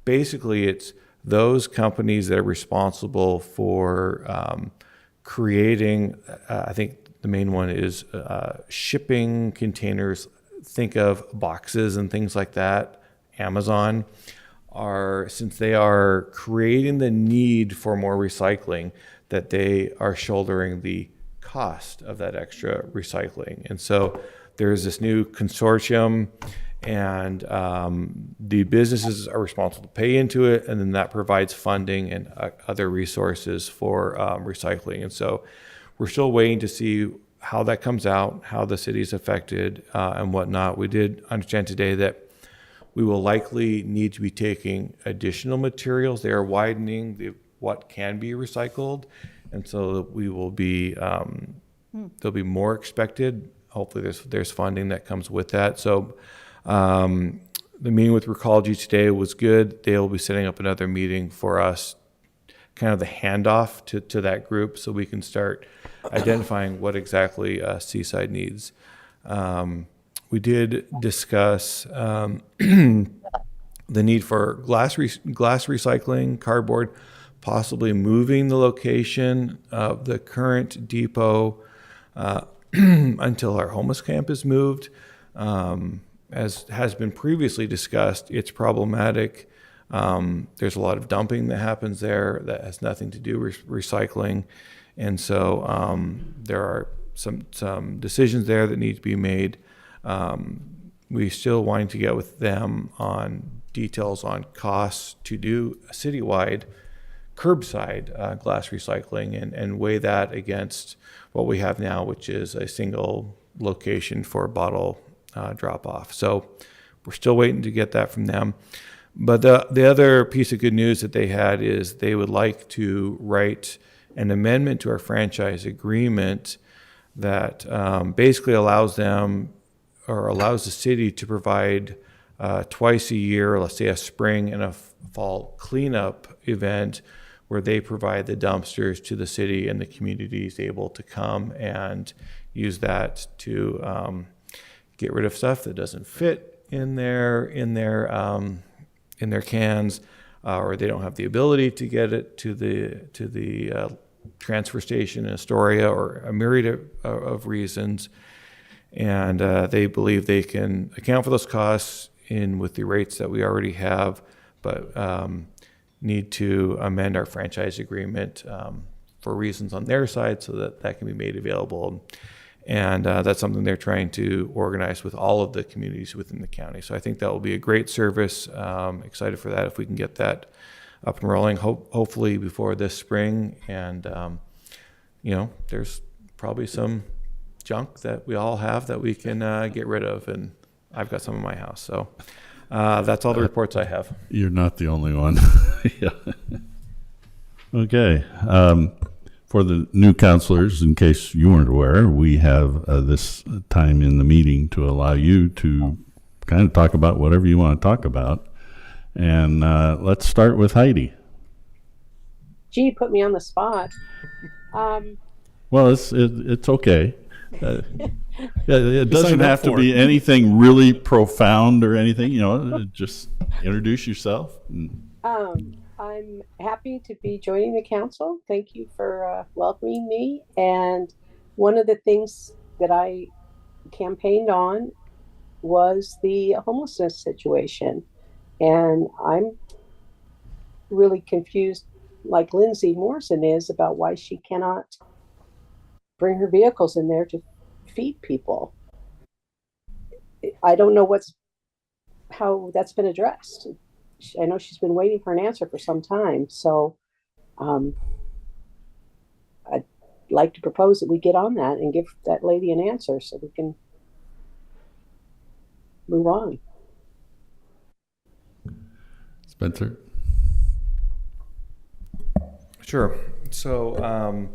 Basically, it's those companies that are responsible for creating, I think the main one is shipping containers. Think of boxes and things like that. Amazon since they are creating the need for more recycling, that they are shouldering the cost of that extra recycling. And so there's this new consortium, and the businesses are responsible to pay into it, and then that provides funding and other resources for recycling. And so we're still waiting to see how that comes out, how the city is affected, and whatnot. We did understand today that we will likely need to be taking additional materials. They are widening what can be recycled, and so we will be there'll be more expected. Hopefully, there's funding that comes with that. So the meeting with Recology today was good. They'll be setting up another meeting for us, kind of the handoff to that group, so we can start identifying what exactly Seaside needs. We did discuss the need for glass recycling, cardboard, possibly moving the location of the current depot until our homeless camp is moved. As has been previously discussed, it's problematic. There's a lot of dumping that happens there that has nothing to do with recycling. And so there are some decisions there that need to be made. We still wanting to get with them on details on costs to do a citywide curbside glass recycling and weigh that against what we have now, which is a single location for bottle drop off. So we're still waiting to get that from them. But the other piece of good news that they had is they would like to write an amendment to our franchise agreement that basically allows them, or allows the city to provide twice a year, let's say a spring and a fall cleanup event, where they provide the dumpsters to the city and the community is able to come and use that to get rid of stuff that doesn't fit in their cans, or they don't have the ability to get it to the transfer station in Astoria, or a myriad of reasons. And they believe they can account for those costs with the rates that we already have, but need to amend our franchise agreement for reasons on their side so that can be made available. And that's something they're trying to organize with all of the communities within the county. So I think that will be a great service. Excited for that if we can get that up and rolling, hopefully before this spring. And, there's probably some junk that we all have that we can get rid of, and I've got some in my house. So that's all the reports I have. You're not the only one. Yeah. Okay. For the new counselors, in case you weren't aware, we have this time in the meeting to allow you to kind of talk about whatever you want to talk about. And let's start with Heidi. Gee, put me on the spot. Well, it's okay. It doesn't have to be anything really profound or anything, just introduce yourself. I'm happy to be joining the council. Thank you for welcoming me. And one of the things that I campaigned on was the homelessness situation. And I'm really confused, like Lindsay Morrison is, about why she cannot bring her vehicles in there to feed people. I don't know how that's been addressed. I know she's been waiting for an answer for some time. So I'd like to propose that we get on that and give that lady an answer so we can move on. Spencer? Sure. So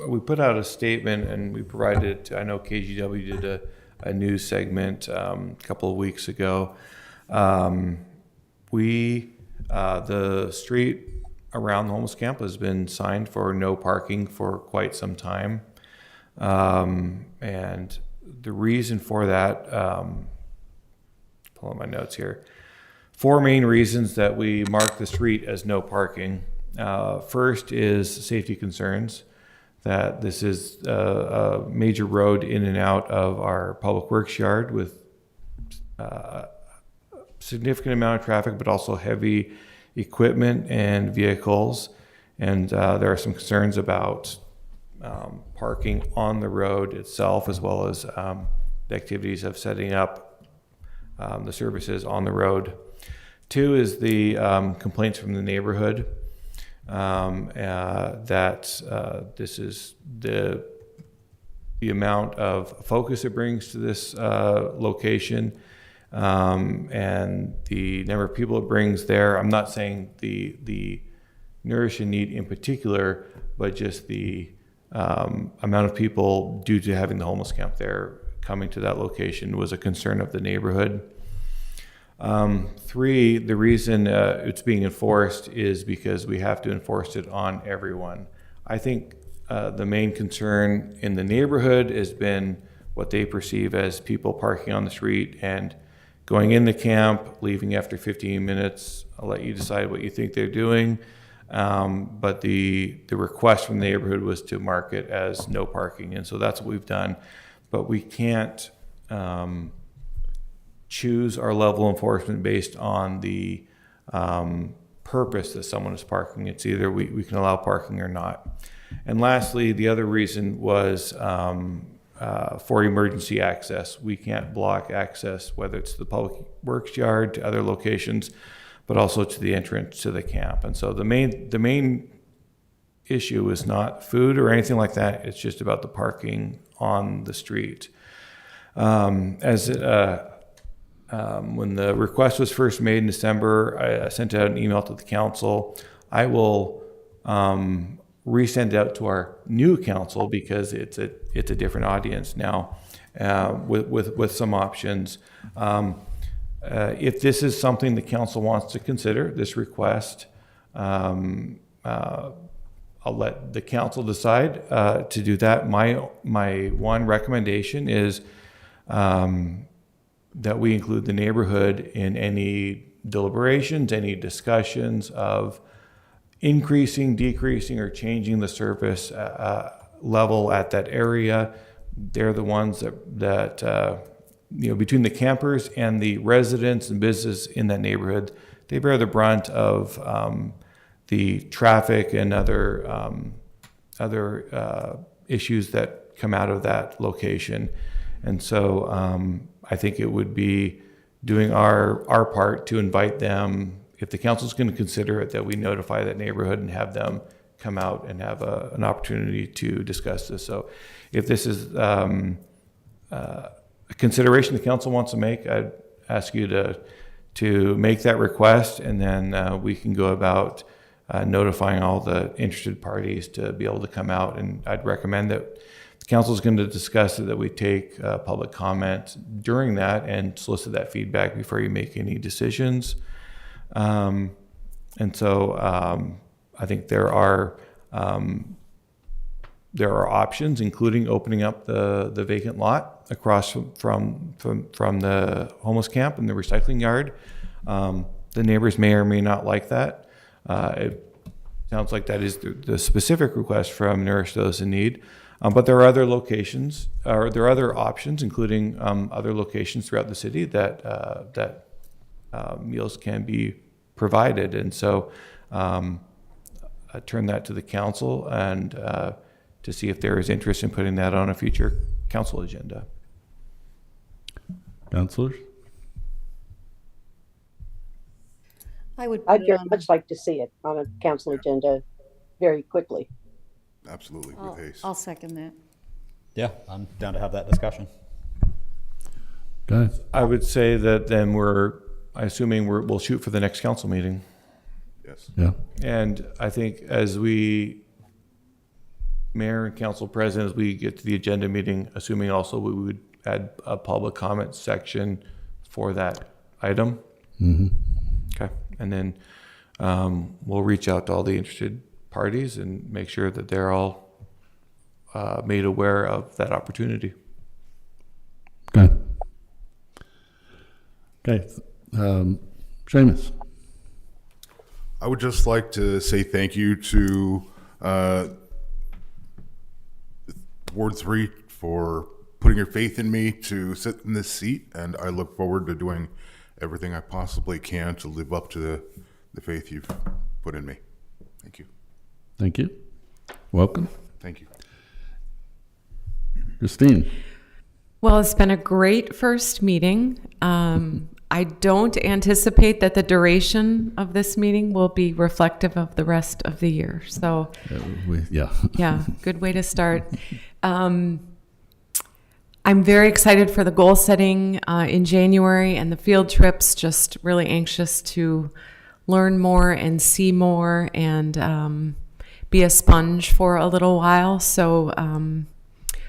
we put out a statement and we provided it to, I know KGW did a news segment a couple of weeks ago. The street around the homeless camp has been signed for no parking for quite some time. And the reason for that, pull up my notes here, 4 main reasons that we mark the street as no parking. First is safety concerns, that this is a major road in and out of our public works yard with significant amount of traffic, but also heavy equipment and vehicles. And there are some concerns about parking on the road itself, as well as the activities of setting up the services on the road. 2 is the complaints from the neighborhood that this is the amount of focus it brings to this location. And the number of people it brings there. I'm not saying the nourish and need in particular, but just the amount of people due to having the homeless camp there coming to that location was a concern of the neighborhood. 3, the reason it's being enforced is because we have to enforce it on everyone. I think the main concern in the neighborhood has been what they perceive as people parking on the street and going in the camp, leaving after 15 minutes. I'll let you decide what you think they're doing. But the request from the neighborhood was to mark it as no parking. And so that's what we've done. But we can't choose our level of enforcement based on the purpose that someone is parking. It's either we can allow parking or not. And lastly, the other reason was for emergency access. We can't block access, whether it's the public works yard, to other locations, but also to the entrance to the camp. And so the main issue is not food or anything like that. It's just about the parking on the street. When the request was first made in December, I sent out an email to the council. I will resend it out to our new council because it's a different audience now, with some options. If this is something the council wants to consider, this request, I'll let the council decide to do that. My one recommendation is that we include the neighborhood in any deliberations, any discussions of increasing, decreasing, or changing the service level at that area. They're the ones that between the campers and the residents and business in that neighborhood, they bear the brunt of the traffic and other issues that come out of that location. And so I think it would be doing our part to invite them, if the council's going to consider it, that we notify that neighborhood and have them come out and have an opportunity to discuss this. So if this is a consideration the council wants to make, I'd ask you to make that request, and then we can go about notifying all the interested parties to be able to come out. And I'd recommend that the council is going to discuss it, that we take public comment during that and solicit that feedback before you make any decisions. And so I think there are there are options, including opening up the vacant lot across from the homeless camp and the recycling yard. The neighbors may or may not like that. It sounds like that is the specific request from Nourish Those in Need. But there are other locations, or there are other options, including other locations throughout the city that meals can be provided. And so I turn that to the council and to see if there is interest in putting that on a future council agenda. Councilors? I'd very much like to see it on a council agenda very quickly. Absolutely, I'll, with haste. I'll second that. Yeah, I'm down to have that discussion. Okay. I would say that then we'll shoot for the next council meeting. Yes. Yeah. And I think as Mayor and Council President, as we get to the agenda meeting, assuming also we would add a public comment section for that item. Mm-hmm. Okay. And then we'll reach out to all the interested parties and make sure that they're all made aware of that opportunity. Okay. Okay. Seamus. I would just like to say thank you to Ward 3 for putting your faith in me to sit in this seat, and I look forward to doing everything I possibly can to live up to the faith you've put in me. Thank you. Thank you. Welcome. Thank you. Christine. Well, it's been a great first meeting. I don't anticipate that the duration of this meeting will be reflective of the rest of the year. So, yeah. Yeah, good way to start. I'm very excited for the goal setting in January and the field trips, just really anxious to learn more and see more and be a sponge for a little while. So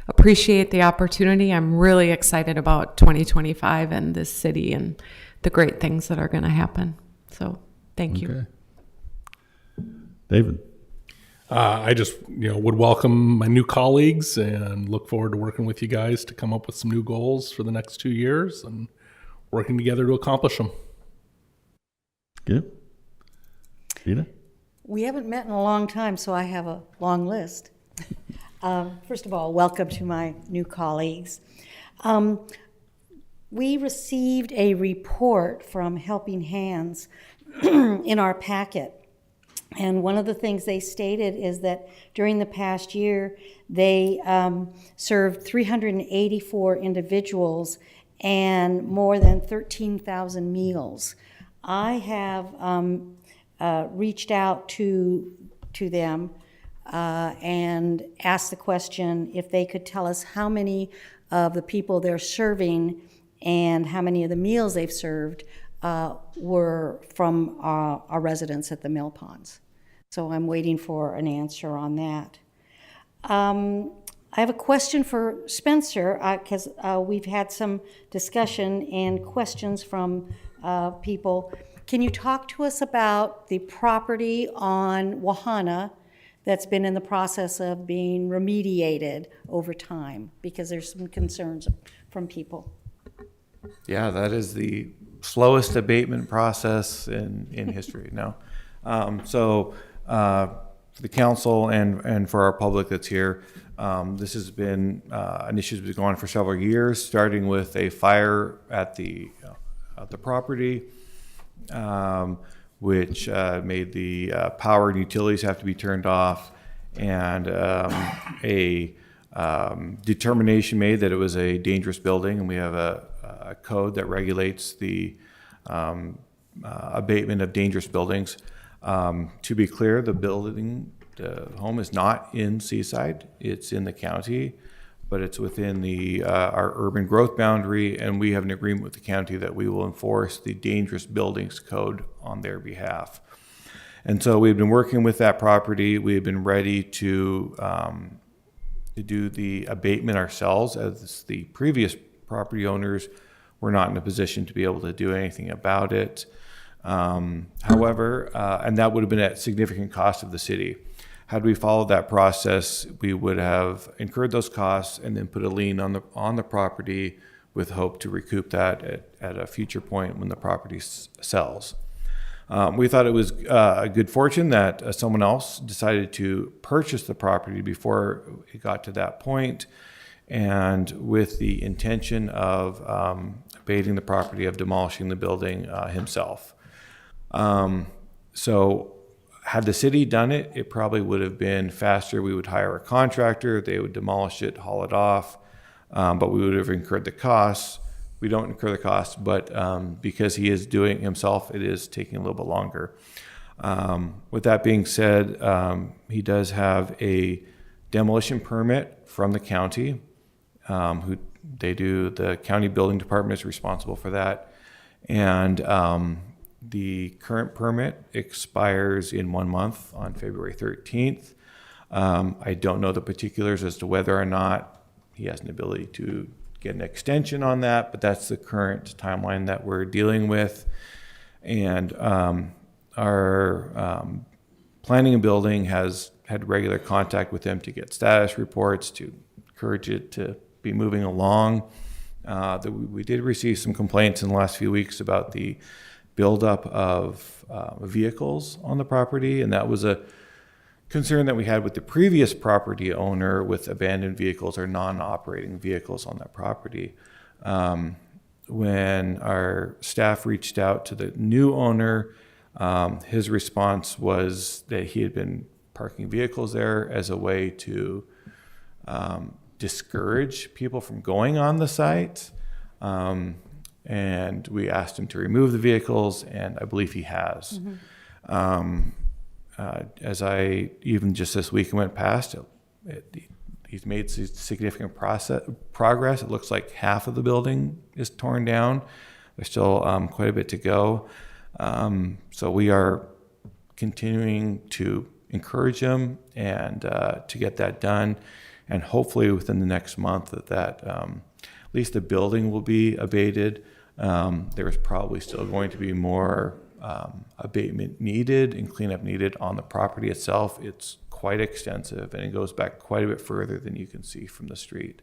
appreciate the opportunity. I'm really excited about 2025 and this city and the great things that are going to happen. So thank you. David. I just would welcome my new colleagues and look forward to working with you guys to come up with some new goals for the next 2 years and working together to accomplish them. Good. Rita? We haven't met in a long time, so I have a long list. First of all, welcome to my new colleagues. We received a report from Helping Hands in our packet. And one of the things they stated is that during the past year, they served 384 individuals and more than 13,000 meals. I have reached out to them and asked the question if they could tell us how many of the people they're serving and how many of the meals they've served were from our residents at the mill ponds. So I'm waiting for an answer on that. I have a question for Spencer, because we've had some discussion and questions from people. Can you talk to us about the property on Wahana that's been in the process of being remediated over time? Because there's some concerns from people. Yeah, that is the slowest abatement process in history. No. So for the council and for our public that's here, this has been an issue that's been going on for several years, starting with a fire at the property, which made the power and utilities have to be turned off, and a determination made that it was a dangerous building, and we have a code that regulates the abatement of dangerous buildings. To be clear, the home is not in Seaside. It's in the county, but it's within our urban growth boundary, and we have an agreement with the county that we will enforce the dangerous buildings code on their behalf. And so we've been working with that property. We've been ready to do the abatement ourselves, as the previous property owners were not in a position to be able to do anything about it. However, and that would have been at significant cost of the city. Had we followed that process, we would have incurred those costs and then put a lien on the property with hope to recoup that at a future point when the property sells. We thought it was a good fortune that someone else decided to purchase the property before it got to that point, and with the intention of abating the property, of demolishing the building himself. So had the city done it, it probably would have been faster. We would hire a contractor, they would demolish it, haul it off, but we would have incurred the costs. We don't incur the costs, but because he is doing it himself, it is taking a little bit longer. With that being said, he does have a demolition permit from the county. The county building department is responsible for that. And the current permit expires in 1 month on February 13th. I don't know the particulars as to whether or not he has an ability to get an extension on that, but that's the current timeline that we're dealing with. And our planning and building has had regular contact with them to get status reports, to encourage it to be moving along. We did receive some complaints in the last few weeks about the buildup of vehicles on the property, and that was a concern that we had with the previous property owner with abandoned vehicles or non-operating vehicles on that property. When our staff reached out to the new owner, his response was that he had been parking vehicles there as a way to discourage people from going on the site. And we asked him to remove the vehicles, and I believe he has. As I even just this week went past, he's made significant progress. It looks like half of the building is torn down. There's still quite a bit to go. So we are continuing to encourage him and to get that done. And hopefully within the next month that at least the building will be abated. There is probably still going to be more abatement needed and cleanup needed on the property itself. It's quite extensive, and it goes back quite a bit further than you can see from the street.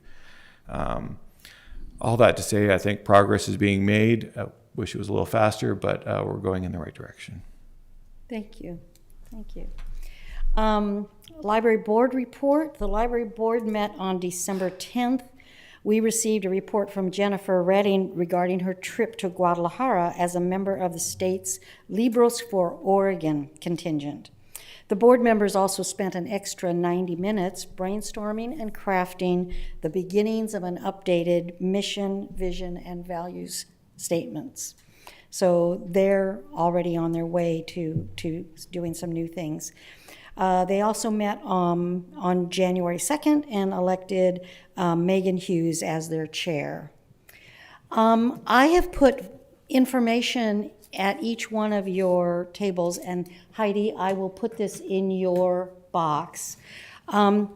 All that to say, I think progress is being made. I wish it was a little faster, but we're going in the right direction. Thank you. Thank you. Library board report. The library board met on December 10th. We received a report from Jennifer Redding regarding her trip to Guadalajara as a member of the state's Libros for Oregon contingent. The board members also spent an extra 90 minutes brainstorming and crafting the beginnings of an updated mission, vision, and values statements. So they're already on their way to doing some new things. They also met on January 2nd and elected Megan Hughes as their chair. I have put information at each one of your tables, and Heidi, I will put this in your box. I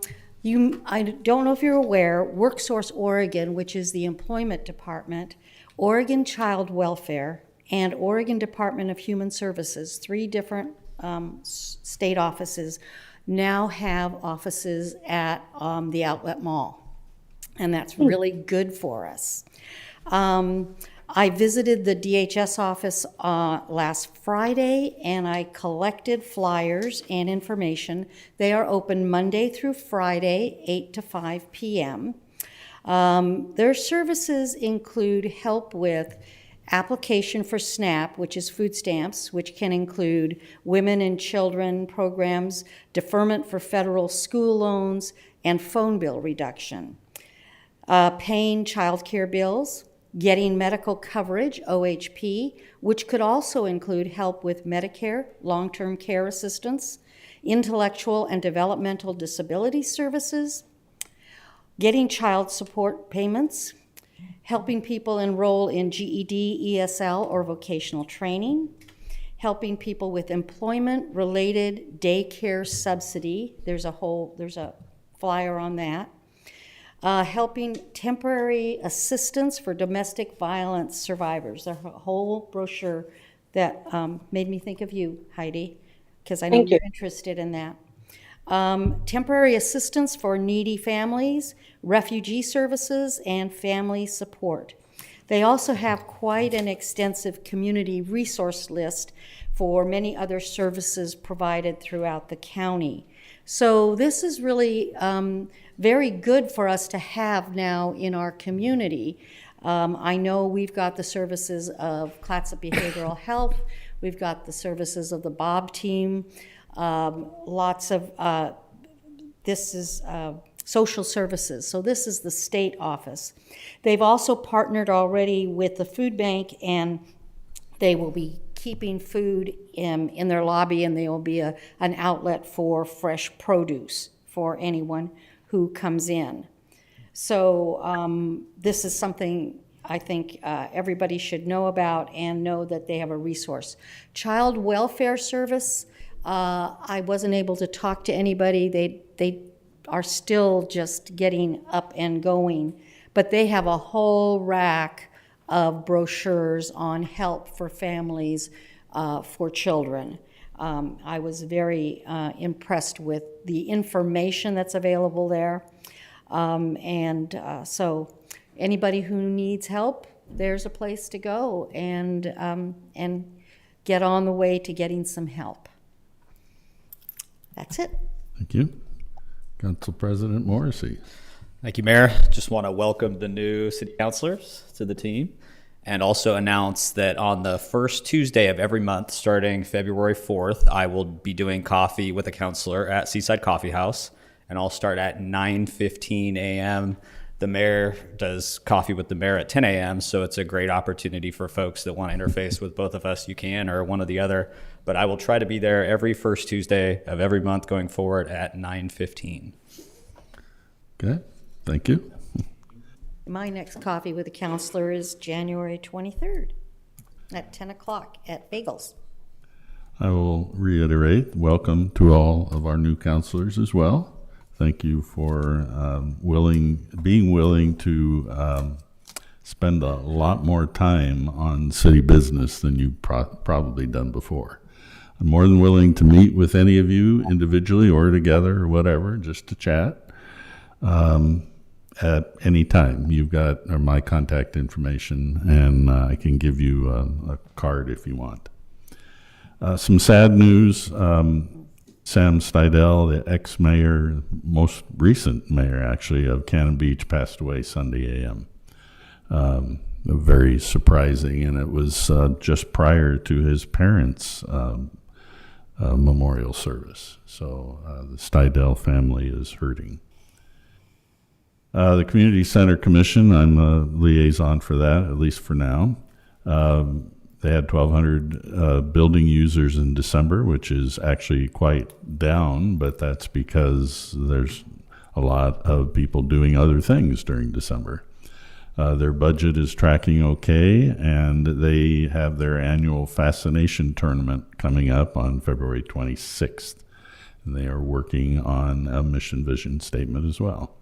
don't know if you're aware, WorkSource Oregon, which is the employment department, Oregon Child Welfare, and Oregon Department of Human Services, 3 different state offices, now have offices at the Outlet Mall, and that's really good for us. I visited the DHS office last Friday, and I collected flyers and information. They are open Monday through Friday, 8 to 5 p.m. Their services include help with application for SNAP, which is food stamps, which can include women and children programs, deferment for federal school loans, and phone bill reduction. Paying child care bills, getting medical coverage, OHP, which could also include help with Medicare, long-term care assistance, intellectual and developmental disability services, getting child support payments, helping people enroll in GED, ESL, or vocational training, helping people with employment-related daycare subsidy. There's a flyer on that. Helping temporary assistance for domestic violence survivors. There's a whole brochure that made me think of you, Heidi, because I know you're interested in that. temporary assistance for needy families, refugee services, and family support. They also have quite an extensive community resource list for many other services provided throughout the county. So this is really very good for us to have now in our community. I know we've got the services of Clatsop Behavioral Health, we've got the services of the Bob team, lots of, this is social services. So this is the state office. They've also partnered already with the food bank, and they will be keeping food in their lobby, and there will be an outlet for fresh produce for anyone who comes in. So this is something I think everybody should know about and know that they have a resource. Child welfare service, I wasn't able to talk to anybody. They are still just getting up and going, but they have a whole rack of brochures on help for families for children. I was very impressed with the information that's available there. So anybody who needs help, there's a place to go and get on the way to getting some help. That's it. Thank you. Council President Morrissey. Thank you, Mayor. Just want to welcome the new city councilors to the team and also announce that on the first Tuesday of every month, starting February 4th, I will be doing coffee with a councilor at Seaside Coffee House, and I'll start at 9:15 a.m. The mayor does coffee with the mayor at 10 a.m., so it's a great opportunity for folks that want to interface with both of us. You can, or one or the other, but I will try to be there every first Tuesday of every month going forward at 9:15. Okay, thank you. My next coffee with a counselor is January 23rd at 10 o'clock at Bagels. I will reiterate, welcome to all of our new counselors as well. Thank you for being willing to spend a lot more time on city business than you've probably done before. I'm more than willing to meet with any of you individually or together or whatever, just to chat at any time. You've got my contact information, and I can give you a card if you want. Some sad news. Sam Steidel, the ex-mayor, most recent mayor actually, of Cannon Beach, passed away Sunday a.m. Very surprising, and it was just prior to his parents' memorial service. So the Steidel family is hurting. The Community Center Commission, I'm a liaison for that, at least for now. They had 1,200 building users in December, which is actually quite down, but that's because there's a lot of people doing other things during December. Their budget is tracking okay, and they have their annual fascination tournament coming up on February 26th. And they are working on a mission vision statement as well.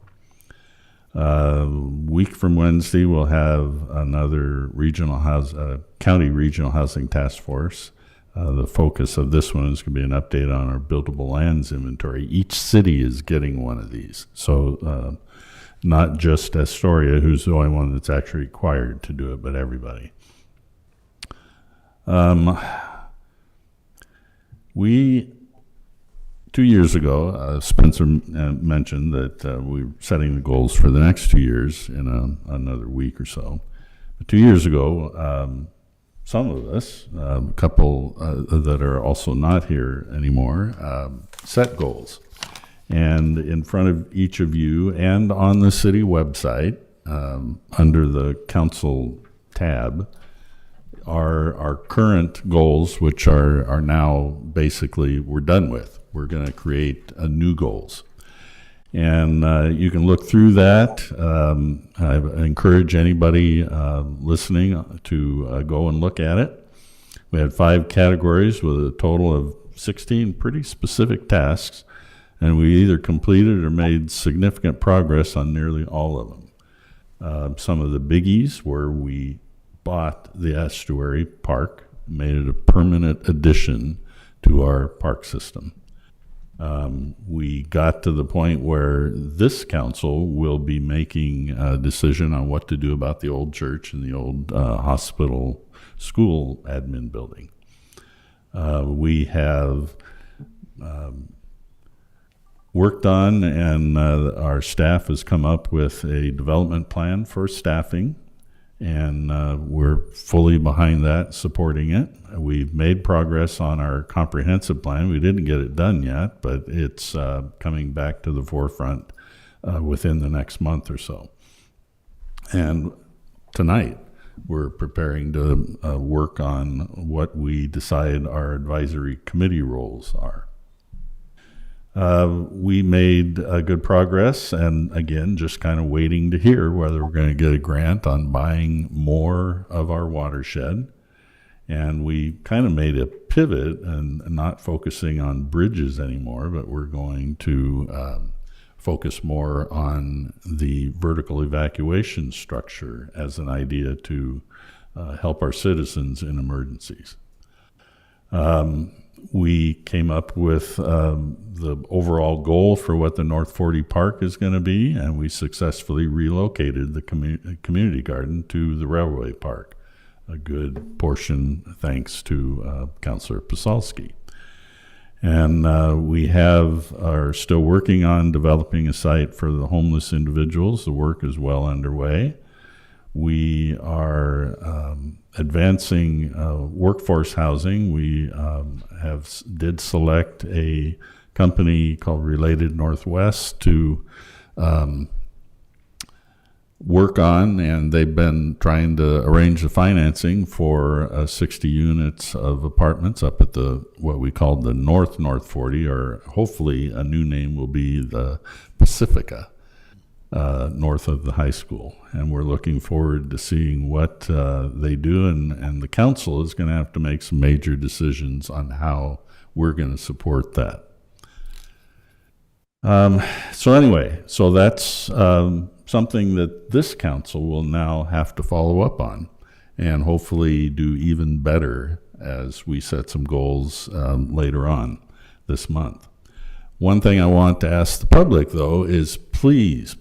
Week from Wednesday, we'll have another county regional housing task force. The focus of this one is going to be an update on our buildable lands inventory. Each city is getting one of these. So not just Astoria, who's the only one that's actually required to do it, but everybody. We 2 years ago, Spencer mentioned that we're setting the goals for the next 2 years in another week or so. But 2 years ago, some of us, a couple that are also not here anymore, set goals. And in front of each of you and on the city website, under the council tab, are our current goals, which are now basically we're done with. We're going to create new goals. And you can look through that. I encourage anybody listening to go and look at it. We had 5 categories with a total of 16 pretty specific tasks, and we either completed or made significant progress on nearly all of them. Some of the biggies were we bought the estuary park, made it a permanent addition to our park system. We got to the point where this council will be making a decision on what to do about the old church and the old hospital school admin building. We have worked on, and our staff has come up with a development plan for staffing, and we're fully behind that, supporting it. We've made progress on our comprehensive plan. We didn't get it done yet, but it's coming back to the forefront within the next month or so. And tonight, we're preparing to work on what we decide our advisory committee roles are. We made good progress, and again, just kind of waiting to hear whether we're going to get a grant on buying more of our watershed. And we kind of made a pivot and not focusing on bridges anymore, but we're going to focus more on the vertical evacuation structure as an idea to help our citizens in emergencies. We came up with the overall goal for what the North 40 Park is going to be, and we successfully relocated the community garden to the Railway Park, a good portion thanks to Councillor Pasalski. And we are still working on developing a site for the homeless individuals. The work is well underway. We are advancing workforce housing. We did select a company called Related Northwest to work on, and they've been trying to arrange the financing for 60 units of apartments up at what we call the North 40, or hopefully a new name will be the Pacifica, north of the high school. And we're looking forward to seeing what they do, and the council is going to have to make some major decisions on how we're going to support that. So that's something that this council will now have to follow up on and hopefully do even better as we set some goals later on this month. One thing I want to ask the public, though, is please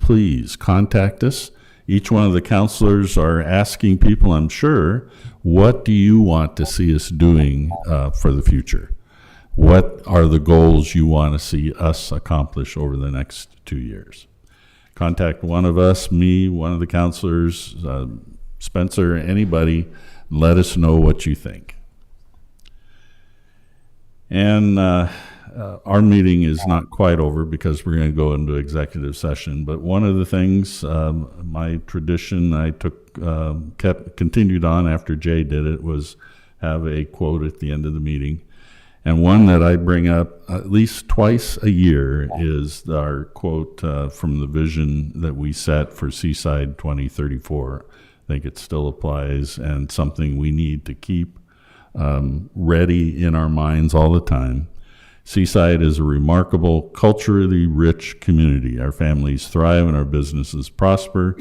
contact us. Each one of the counselors are asking people, I'm sure, what do you want to see us doing for the future? What are the goals you want to see us accomplish over the next 2 years? Contact one of us, me, one of the counselors, Spencer, anybody, and let us know what you think. And our meeting is not quite over because we're going to go into executive session. But one of the things, my tradition I continued on after Jay did it, was have a quote at the end of the meeting. And one that I bring up at least twice a year is our quote from the vision that we set for Seaside 2034. I think it still applies, and something we need to keep ready in our minds all the time. Seaside is a remarkable, culturally rich community. Our families thrive and our businesses prosper,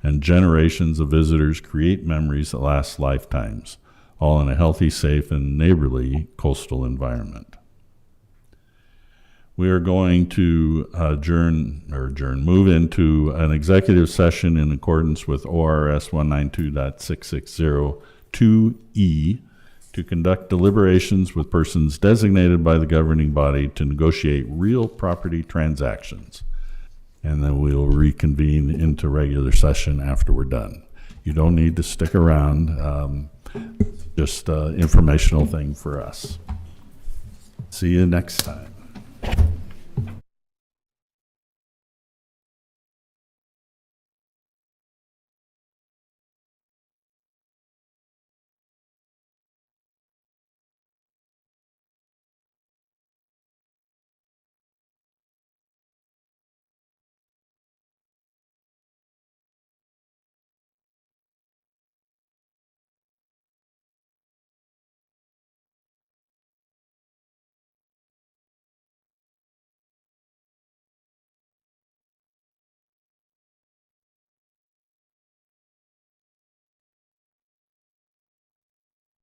and generations of visitors create memories that last lifetimes, all in a healthy, safe, and neighborly coastal environment. We are going to move into an executive session in accordance with ORS 192.6602E to conduct deliberations with persons designated by the governing body to negotiate real property transactions. And then we'll reconvene into regular session after we're done. You don't need to stick around. Just an informational thing for us. See you next time.